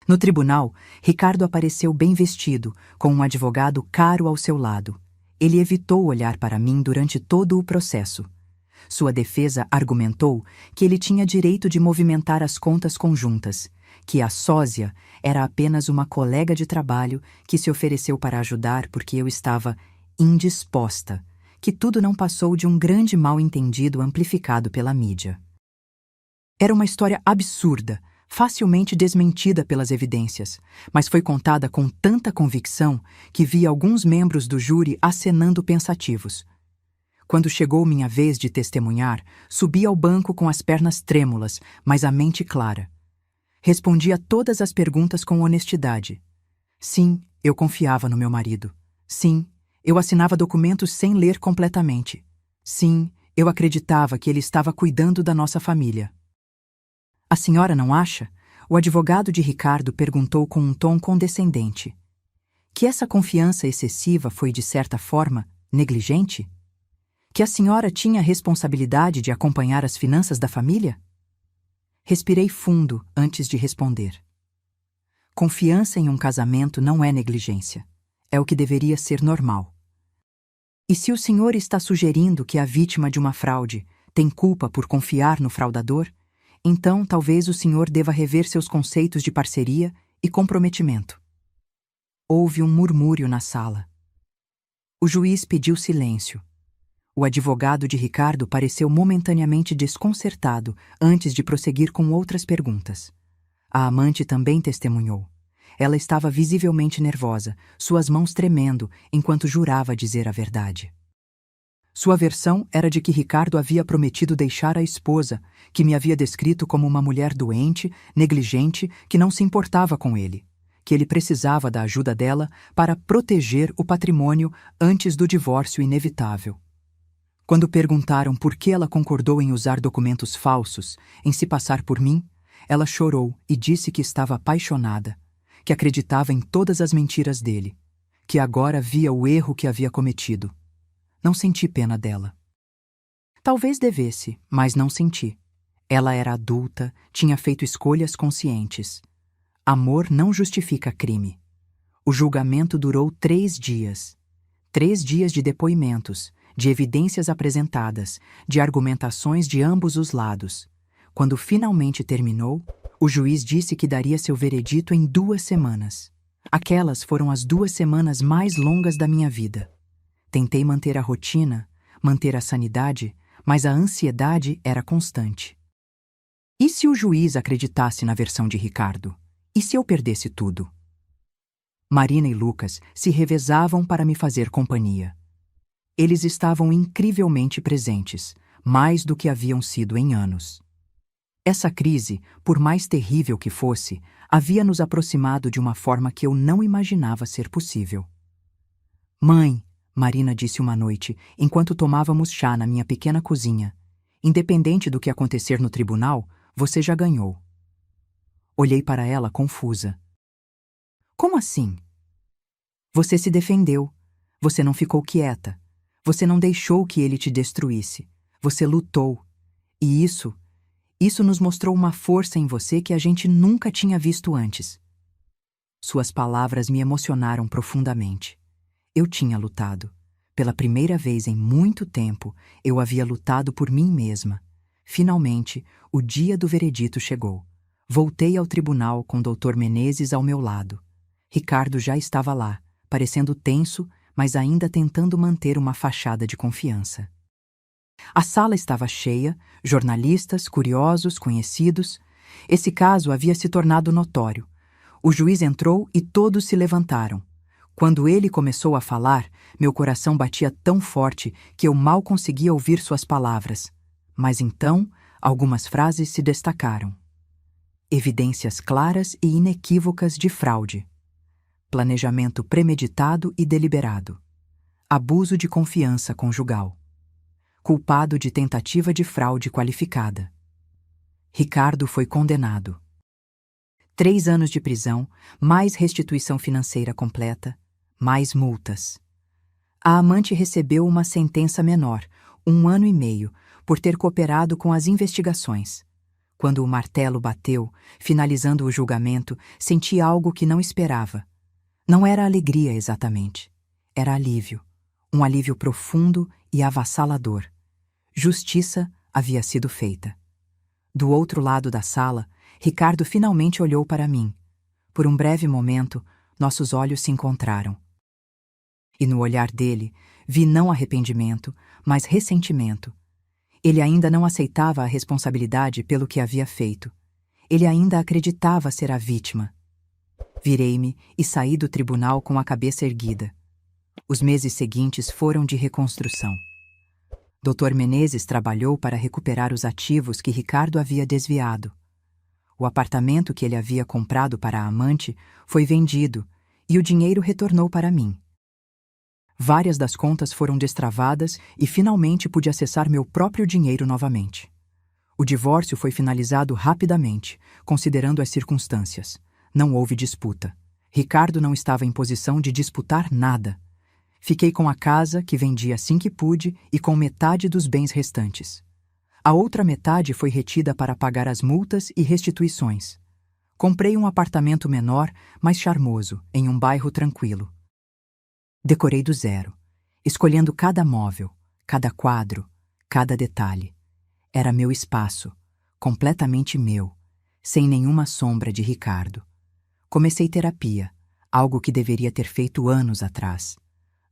No tribunal, Ricardo apareceu bem vestido, com um advogado caro ao seu lado. Ele evitou olhar para mim durante todo o processo. Sua defesa argumentou que ele tinha direito de movimentar as contas conjuntas, que a sósia era apenas uma colega de trabalho que se ofereceu para ajudar porque eu estava indisposta, que tudo não passou de um grande mal-entendido amplificado pela mídia. Era uma história absurda, facilmente desmentida pelas evidências, mas foi contada com tanta convicção que vi alguns membros do júri acenando pensativos. Quando chegou minha vez de testemunhar, subi ao banco com as pernas trêmulas, mas a mente clara. Respondi a todas as perguntas com honestidade. Sim, eu confiava no meu marido. Sim, eu assinava documentos sem ler completamente. Sim, eu acreditava que ele estava cuidando da nossa família. A senhora não acha? O advogado de Ricardo perguntou com um tom condescendente. Que essa confiança excessiva foi, de certa forma, negligente? Que a senhora tinha a responsabilidade de acompanhar as finanças da família? Respirei fundo antes de responder. Confiança em um casamento não é negligência. É o que deveria ser normal. E se o senhor está sugerindo que a vítima de uma fraude tem culpa por confiar no fraudador, então talvez o senhor deva rever seus conceitos de parceria e comprometimento. Houve um murmúrio na sala. O juiz pediu silêncio. O advogado de Ricardo pareceu momentaneamente desconcertado antes de prosseguir com outras perguntas. A amante também testemunhou. Ela estava visivelmente nervosa, suas mãos tremendo, enquanto jurava dizer a verdade. Sua versão era de que Ricardo havia prometido deixar a esposa, que me havia descrito como uma mulher doente, negligente, que não se importava com ele, que ele precisava da ajuda dela para proteger o patrimônio antes do divórcio inevitável. Quando perguntaram por que ela concordou em usar documentos falsos, em se passar por mim, ela chorou e disse que estava apaixonada, que acreditava em todas as mentiras dele, que agora via o erro que havia cometido. Não senti pena dela. Talvez devesse, mas não senti. Ela era adulta, tinha feito escolhas conscientes. Amor não justifica crime. O julgamento durou 3 dias. 3 dias de depoimentos, de evidências apresentadas, de argumentações de ambos os lados. Quando finalmente terminou, o juiz disse que daria seu veredito em 2 semanas. Aquelas foram as 2 semanas mais longas da minha vida. Tentei manter a rotina, manter a sanidade, mas a ansiedade era constante. E se o juiz acreditasse na versão de Ricardo? E se eu perdesse tudo? Marina e Lucas se revezavam para me fazer companhia. Eles estavam incrivelmente presentes, mais do que haviam sido em anos. Essa crise, por mais terrível que fosse, havia nos aproximado de uma forma que eu não imaginava ser possível. Mãe, Marina disse uma noite, enquanto tomávamos chá na minha pequena cozinha, independente do que acontecer no tribunal, você já ganhou. Olhei para ela confusa. Como assim? Você se defendeu. Você não ficou quieta. Você não deixou que ele te destruísse. Você lutou. E isso nos mostrou uma força em você que a gente nunca tinha visto antes. Suas palavras me emocionaram profundamente. Eu tinha lutado. Pela primeira vez em muito tempo, eu havia lutado por mim mesma. Finalmente, o dia do veredito chegou. Voltei ao tribunal com Dr. Menezes ao meu lado. Ricardo já estava lá, parecendo tenso, mas ainda tentando manter uma fachada de confiança. A sala estava cheia, jornalistas, curiosos, conhecidos. Esse caso havia se tornado notório. O juiz entrou e todos se levantaram. Quando ele começou a falar, meu coração batia tão forte que eu mal conseguia ouvir suas palavras. Mas então, algumas frases se destacaram. Evidências claras e inequívocas de fraude. Planejamento premeditado e deliberado. Abuso de confiança conjugal. Culpado de tentativa de fraude qualificada. Ricardo foi condenado. 3 anos de prisão, mais restituição financeira completa, mais multas. A amante recebeu uma sentença menor, 1 ano e meio, por ter cooperado com as investigações. Quando o martelo bateu, finalizando o julgamento, senti algo que não esperava. Não era alegria exatamente. Era alívio. Um alívio profundo e avassalador. Justiça havia sido feita. Do outro lado da sala, Ricardo finalmente olhou para mim. Por um breve momento, nossos olhos se encontraram. E no olhar dele, vi não arrependimento, mas ressentimento. Ele ainda não aceitava a responsabilidade pelo que havia feito. Ele ainda acreditava ser a vítima. Virei-me e saí do tribunal com a cabeça erguida. Os meses seguintes foram de reconstrução. Dr. Menezes trabalhou para recuperar os ativos que Ricardo havia desviado. O apartamento que ele havia comprado para a amante foi vendido e o dinheiro retornou para mim. Várias das contas foram destravadas e finalmente pude acessar meu próprio dinheiro novamente. O divórcio foi finalizado rapidamente, considerando as circunstâncias. Não houve disputa. Ricardo não estava em posição de disputar nada. Fiquei com a casa, que vendi assim que pude, e com metade dos bens restantes. A outra metade foi retida para pagar as multas e restituições. Comprei um apartamento menor, mas charmoso, em um bairro tranquilo. Decorei do zero, escolhendo cada móvel, cada quadro, cada detalhe. Era meu espaço, completamente meu, sem nenhuma sombra de Ricardo. Comecei terapia, algo que deveria ter feito anos atrás.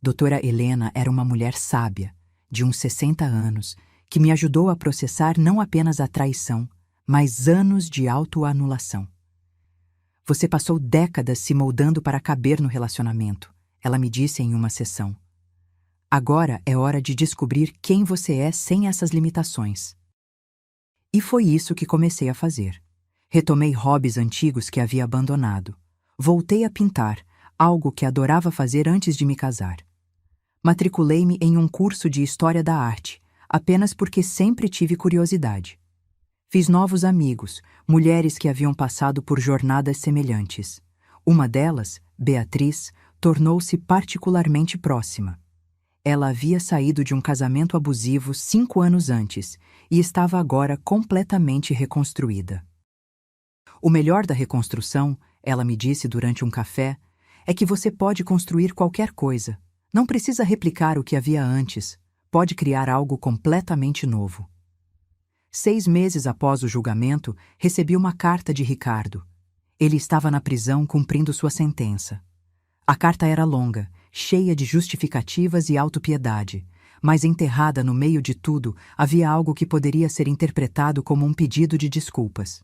Doutora Helena era uma mulher sábia, de uns 60 anos, que me ajudou a processar não apenas a traição, mas anos de autoanulação. Você passou décadas se moldando para caber no relacionamento, ela me disse em uma sessão. Agora é hora de descobrir quem você é sem essas limitações. E foi isso que comecei a fazer. Retomei hobbies antigos que havia abandonado. Voltei a pintar, algo que adorava fazer antes de me casar. Matriculei-me em um curso de História da Arte, apenas porque sempre tive curiosidade. Fiz novos amigos, mulheres que haviam passado por jornadas semelhantes. Uma delas, Beatriz, tornou-se particularmente próxima. Ela havia saído de um casamento abusivo 5 anos antes e estava agora completamente reconstruída. O melhor da reconstrução, ela me disse durante um café, é que você pode construir qualquer coisa. Não precisa replicar o que havia antes. Pode criar algo completamente novo. 6 meses após o julgamento, recebi uma carta de Ricardo. Ele estava na prisão cumprindo sua sentença. A carta era longa, cheia de justificativas e autopiedade, mas enterrada no meio de tudo havia algo que poderia ser interpretado como um pedido de desculpas.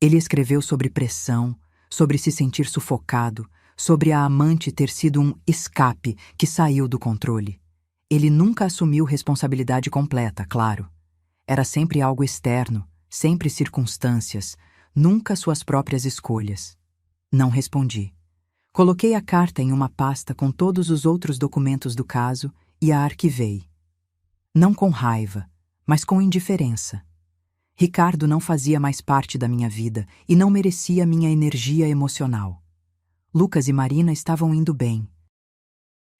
Ele escreveu sobre pressão, sobre se sentir sufocado, sobre a amante ter sido um escape que saiu do controle. Ele nunca assumiu responsabilidade completa, claro. Era sempre algo externo, sempre circunstâncias, nunca suas próprias escolhas. Não respondi. Coloquei a carta em uma pasta com todos os outros documentos do caso e a arquivei. Não com raiva, mas com indiferença. Ricardo não fazia mais parte da minha vida e não merecia minha energia emocional. Lucas e Marina estavam indo bem.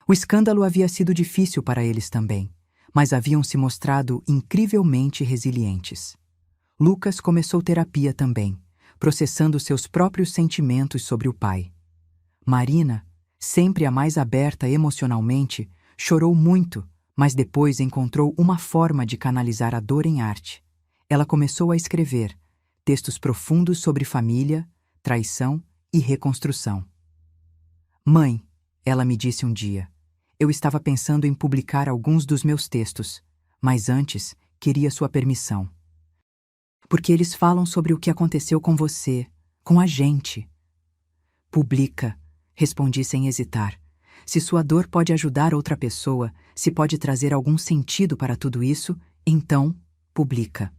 O escândalo havia sido difícil para eles também, mas haviam se mostrado incrivelmente resilientes. Lucas começou terapia também, processando seus próprios sentimentos sobre o pai. Marina, sempre a mais aberta emocionalmente, chorou muito, mas depois encontrou uma forma de canalizar a dor em arte. Ela começou a escrever textos profundos sobre família, traição e reconstrução. Mãe, ela me disse um dia, eu estava pensando em publicar alguns dos meus textos, mas antes queria sua permissão. Porque eles falam sobre o que aconteceu com você, com a gente. Publica, respondi sem hesitar. Se sua dor pode ajudar outra pessoa, se pode trazer algum sentido para tudo isso, então publica.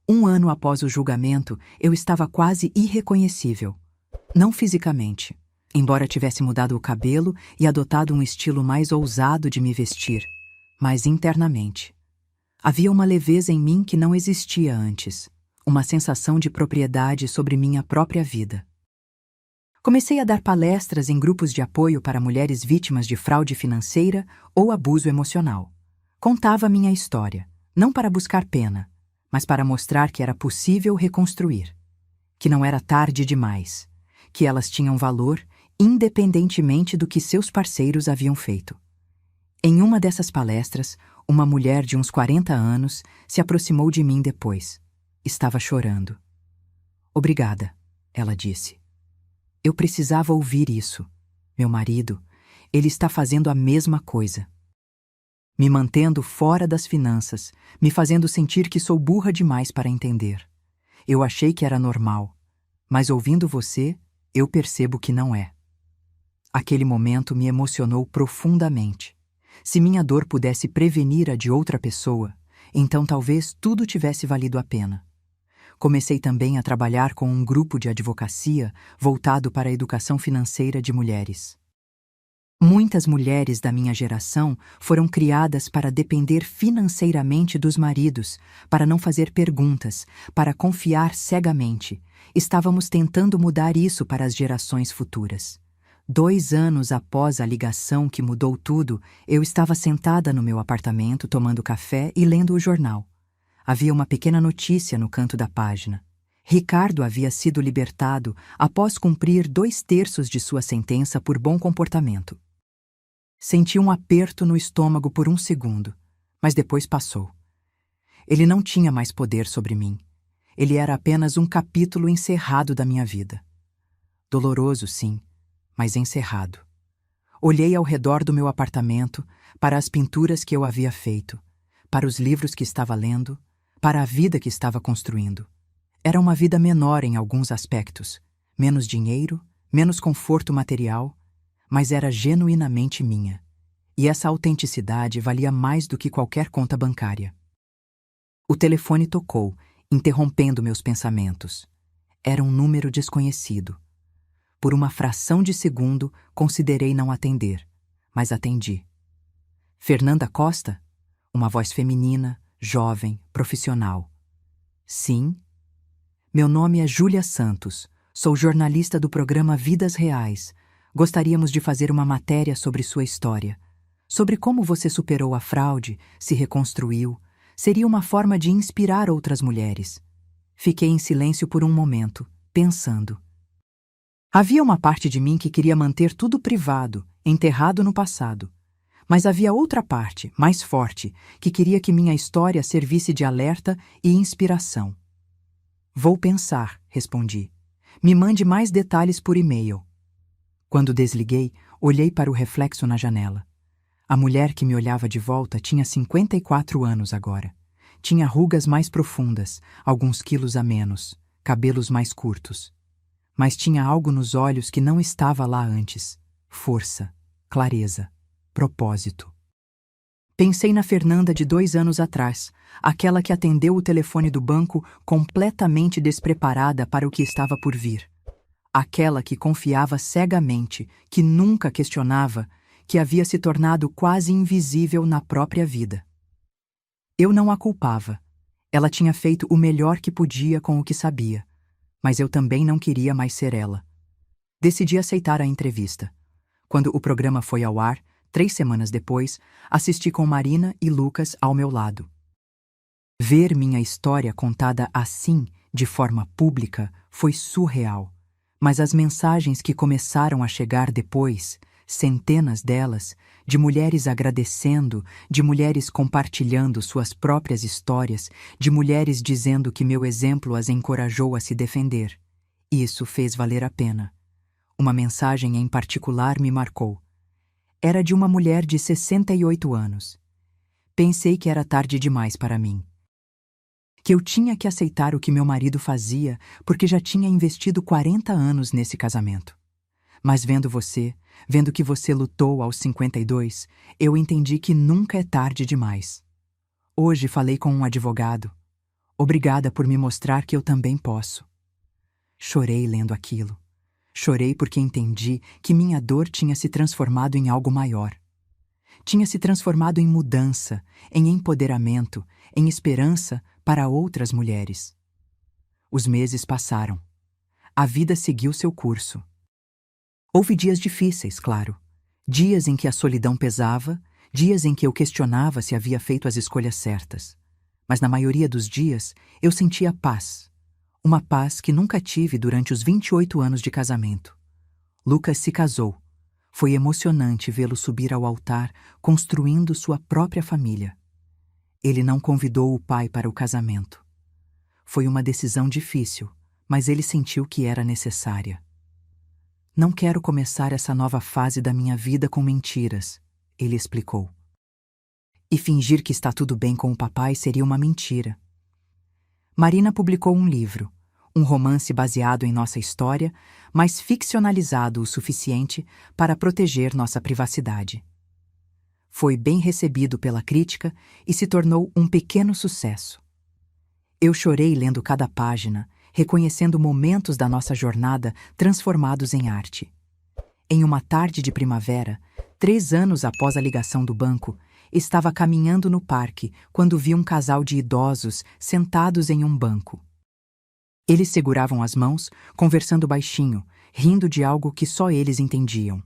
1 ano após o julgamento, eu estava quase irreconhecível. Não fisicamente, embora tivesse mudado o cabelo e adotado um estilo mais ousado de me vestir, mas internamente. Havia uma leveza em mim que não existia antes, uma sensação de propriedade sobre minha própria vida. Comecei a dar palestras em grupos de apoio para mulheres vítimas de fraude financeira ou abuso emocional. Contava minha história, não para buscar pena, mas para mostrar que era possível reconstruir, que não era tarde demais, que elas tinham valor independentemente do que seus parceiros haviam feito. Em uma dessas palestras, uma mulher de uns 40 anos se aproximou de mim depois. Estava chorando. Obrigada, ela disse. Eu precisava ouvir isso. Meu marido, Ele está fazendo a mesma coisa. Me mantendo fora das finanças, me fazendo sentir que sou burra demais para entender. Eu achei que era normal, mas ouvindo você, eu percebo que não é. Aquele momento me emocionou profundamente. Se minha dor pudesse prevenir a de outra pessoa, então talvez tudo tivesse valido a pena. Comecei também a trabalhar com um grupo de advocacia voltado para a educação financeira de mulheres. Muitas mulheres da minha geração foram criadas para depender financeiramente dos maridos, para não fazer perguntas, para confiar cegamente. Estávamos tentando mudar isso para as gerações futuras. 2 anos após a ligação que mudou tudo, eu estava sentada no meu apartamento tomando café e lendo o jornal. Havia uma pequena notícia no canto da página. Ricardo havia sido libertado após cumprir 2/3 de sua sentença por bom comportamento. Senti um aperto no estômago por um segundo, mas depois passou. Ele não tinha mais poder sobre mim. Ele era apenas um capítulo encerrado da minha vida. Doloroso, sim, mas encerrado. Olhei ao redor do meu apartamento, para as pinturas que eu havia feito, para os livros que estava lendo, para a vida que estava construindo. Era uma vida menor em alguns aspectos, menos dinheiro, menos conforto material, mas era genuinamente minha. E essa autenticidade valia mais do que qualquer conta bancária. O telefone tocou, interrompendo meus pensamentos. Era um número desconhecido. Por uma fração de segundo, considerei não atender, mas atendi. Fernanda Costa? Uma voz feminina, jovem, profissional. Sim. Meu nome é Júlia Santos. Sou jornalista do programa Vidas Reais. Gostaríamos de fazer uma matéria sobre sua história. Sobre como você superou a fraude, se reconstruiu. Seria uma forma de inspirar outras mulheres. Fiquei em silêncio por um momento, pensando. Havia uma parte de mim que queria manter tudo privado, enterrado no passado. Mas havia outra parte, mais forte, que queria que minha história servisse de alerta e inspiração. Vou pensar, respondi. Me mande mais detalhes por e-mail. Quando desliguei, olhei para o reflexo na janela. A mulher que me olhava de volta tinha 54 anos agora. Tinha rugas mais profundas, alguns quilos a menos, cabelos mais curtos. Mas tinha algo nos olhos que não estava lá antes. Força, clareza, propósito. Pensei na Fernanda de 2 anos atrás, aquela que atendeu o telefone do banco completamente despreparada para o que estava por vir. Aquela que confiava cegamente, que nunca questionava, que havia se tornado quase invisível na própria vida. Eu não a culpava. Ela tinha feito o melhor que podia com o que sabia. Mas eu também não queria mais ser ela. Decidi aceitar a entrevista. Quando o programa foi ao ar, 3 semanas depois, assisti com Marina e Lucas ao meu lado. Ver minha história contada assim, de forma pública, foi surreal. Mas as mensagens que começaram a chegar depois, centenas delas, de mulheres agradecendo, de mulheres compartilhando suas próprias histórias, de mulheres dizendo que meu exemplo as encorajou a se defender. Isso fez valer a pena. Uma mensagem em particular me marcou. Era de uma mulher de 68 anos. Pensei que era tarde demais para mim. Que eu tinha que aceitar o que meu marido fazia porque já tinha investido 40 anos nesse casamento. Mas vendo você, vendo que você lutou aos 52, eu entendi que nunca é tarde demais. Hoje falei com um advogado. Obrigada por me mostrar que eu também posso. Chorei lendo aquilo. Chorei porque entendi que minha dor tinha se transformado em algo maior. Tinha se transformado em mudança, em empoderamento, em esperança para outras mulheres. Os meses passaram. A vida seguiu seu curso. Houve dias difíceis, claro. Dias em que a solidão pesava, dias em que eu questionava se havia feito as escolhas certas. Mas na maioria dos dias, eu sentia paz. Uma paz que nunca tive durante os 28 anos de casamento. Lucas se casou. Foi emocionante vê-lo subir ao altar, construindo sua própria família. Ele não convidou o pai para o casamento. Foi uma decisão difícil, mas ele sentiu que era necessária. Não quero começar essa nova fase da minha vida com mentiras, ele explicou. E fingir que está tudo bem com o papai seria uma mentira. Marina publicou um livro, um romance baseado em nossa história, mas ficcionalizado o suficiente para proteger nossa privacidade. Foi bem recebido pela crítica e se tornou um pequeno sucesso. Eu chorei lendo cada página, reconhecendo momentos da nossa jornada transformados em arte. Em uma tarde de primavera, 3 anos após a ligação do banco, estava caminhando no parque quando vi um casal de idosos sentados em um banco. Eles seguravam as mãos, conversando baixinho, rindo de algo que só eles entendiam.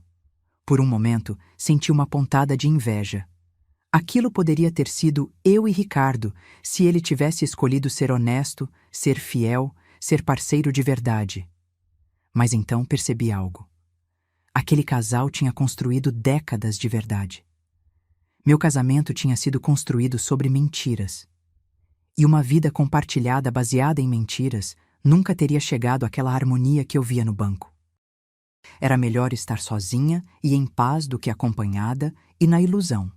Por um momento, senti uma pontada de inveja. Aquilo poderia ter sido eu e Ricardo, se ele tivesse escolhido ser honesto, ser fiel, ser parceiro de verdade. Mas então percebi algo. Aquele casal tinha construído décadas de verdade. Meu casamento tinha sido construído sobre mentiras. E uma vida compartilhada baseada em mentiras nunca teria chegado àquela harmonia que eu via no banco. Era melhor estar sozinha e em paz do que acompanhada e na ilusão.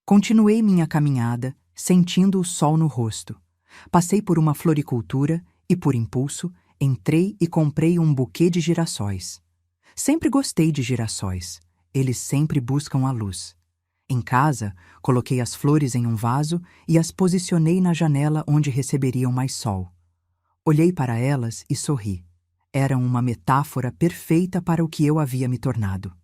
Continuei minha caminhada, sentindo o sol no rosto. Passei por uma floricultura e, por impulso, entrei e comprei um buquê de girassóis. Sempre gostei de girassóis. Eles sempre buscam a luz. Em casa, coloquei as flores em um vaso e as posicionei na janela onde receberiam mais sol. Olhei para elas e sorri. Eram uma metáfora perfeita para o que eu havia me tornado.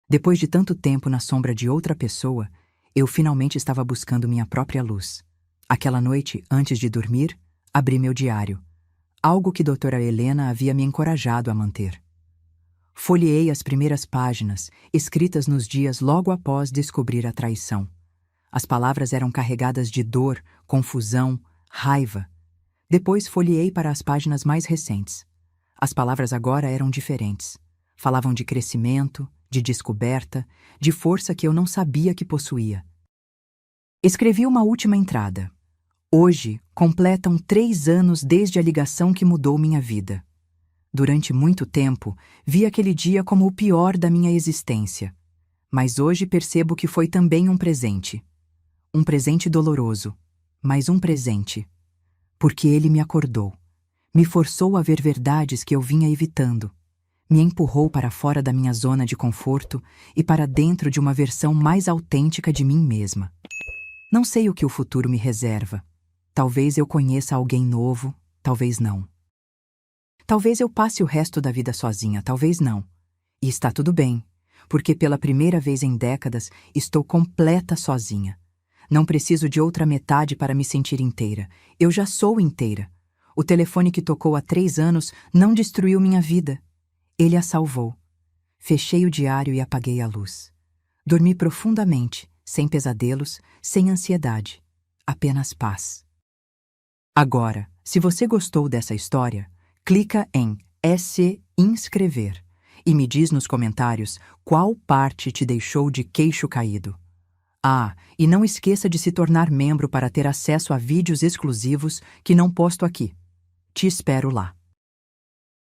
Depois de tanto tempo na sombra de outra pessoa, eu finalmente estava buscando minha própria luz. Aquela noite, antes de dormir, abri meu diário, algo que doutora Helena havia me encorajado a manter. Folheei as primeiras páginas, escritas nos dias logo após descobrir a traição. As palavras eram carregadas de dor, confusão, raiva. Depois folheei para as páginas mais recentes. As palavras agora eram diferentes. Falavam de crescimento, de descoberta, de força que eu não sabia que possuía. Escrevi uma última entrada. Hoje, completam 3 anos desde a ligação que mudou minha vida. Durante muito tempo, vi aquele dia como o pior da minha existência. Mas hoje percebo que foi também um presente. Um presente doloroso, mas um presente. Porque ele me acordou. Me forçou a ver verdades que eu vinha evitando. Me empurrou para fora da minha zona de conforto e para dentro de uma versão mais autêntica de mim mesma. Não sei o que o futuro me reserva. Talvez eu conheça alguém novo, talvez não. Talvez eu passe o resto da vida sozinha, talvez não. E está tudo bem, porque pela primeira vez em décadas estou completa sozinha. Não preciso de outra metade para me sentir inteira. Eu já sou inteira. O telefone que tocou há 3 anos não destruiu minha vida. Ele a salvou. Fechei o diário e apaguei a luz. Dormi profundamente, sem pesadelos, sem ansiedade. Apenas paz. Agora, se você gostou dessa história, clica em se inscrever e me diz nos comentários qual parte te deixou de queixo caído. Ah, e não esqueça de se tornar membro para ter acesso a vídeos exclusivos que não posto aqui. Te espero lá.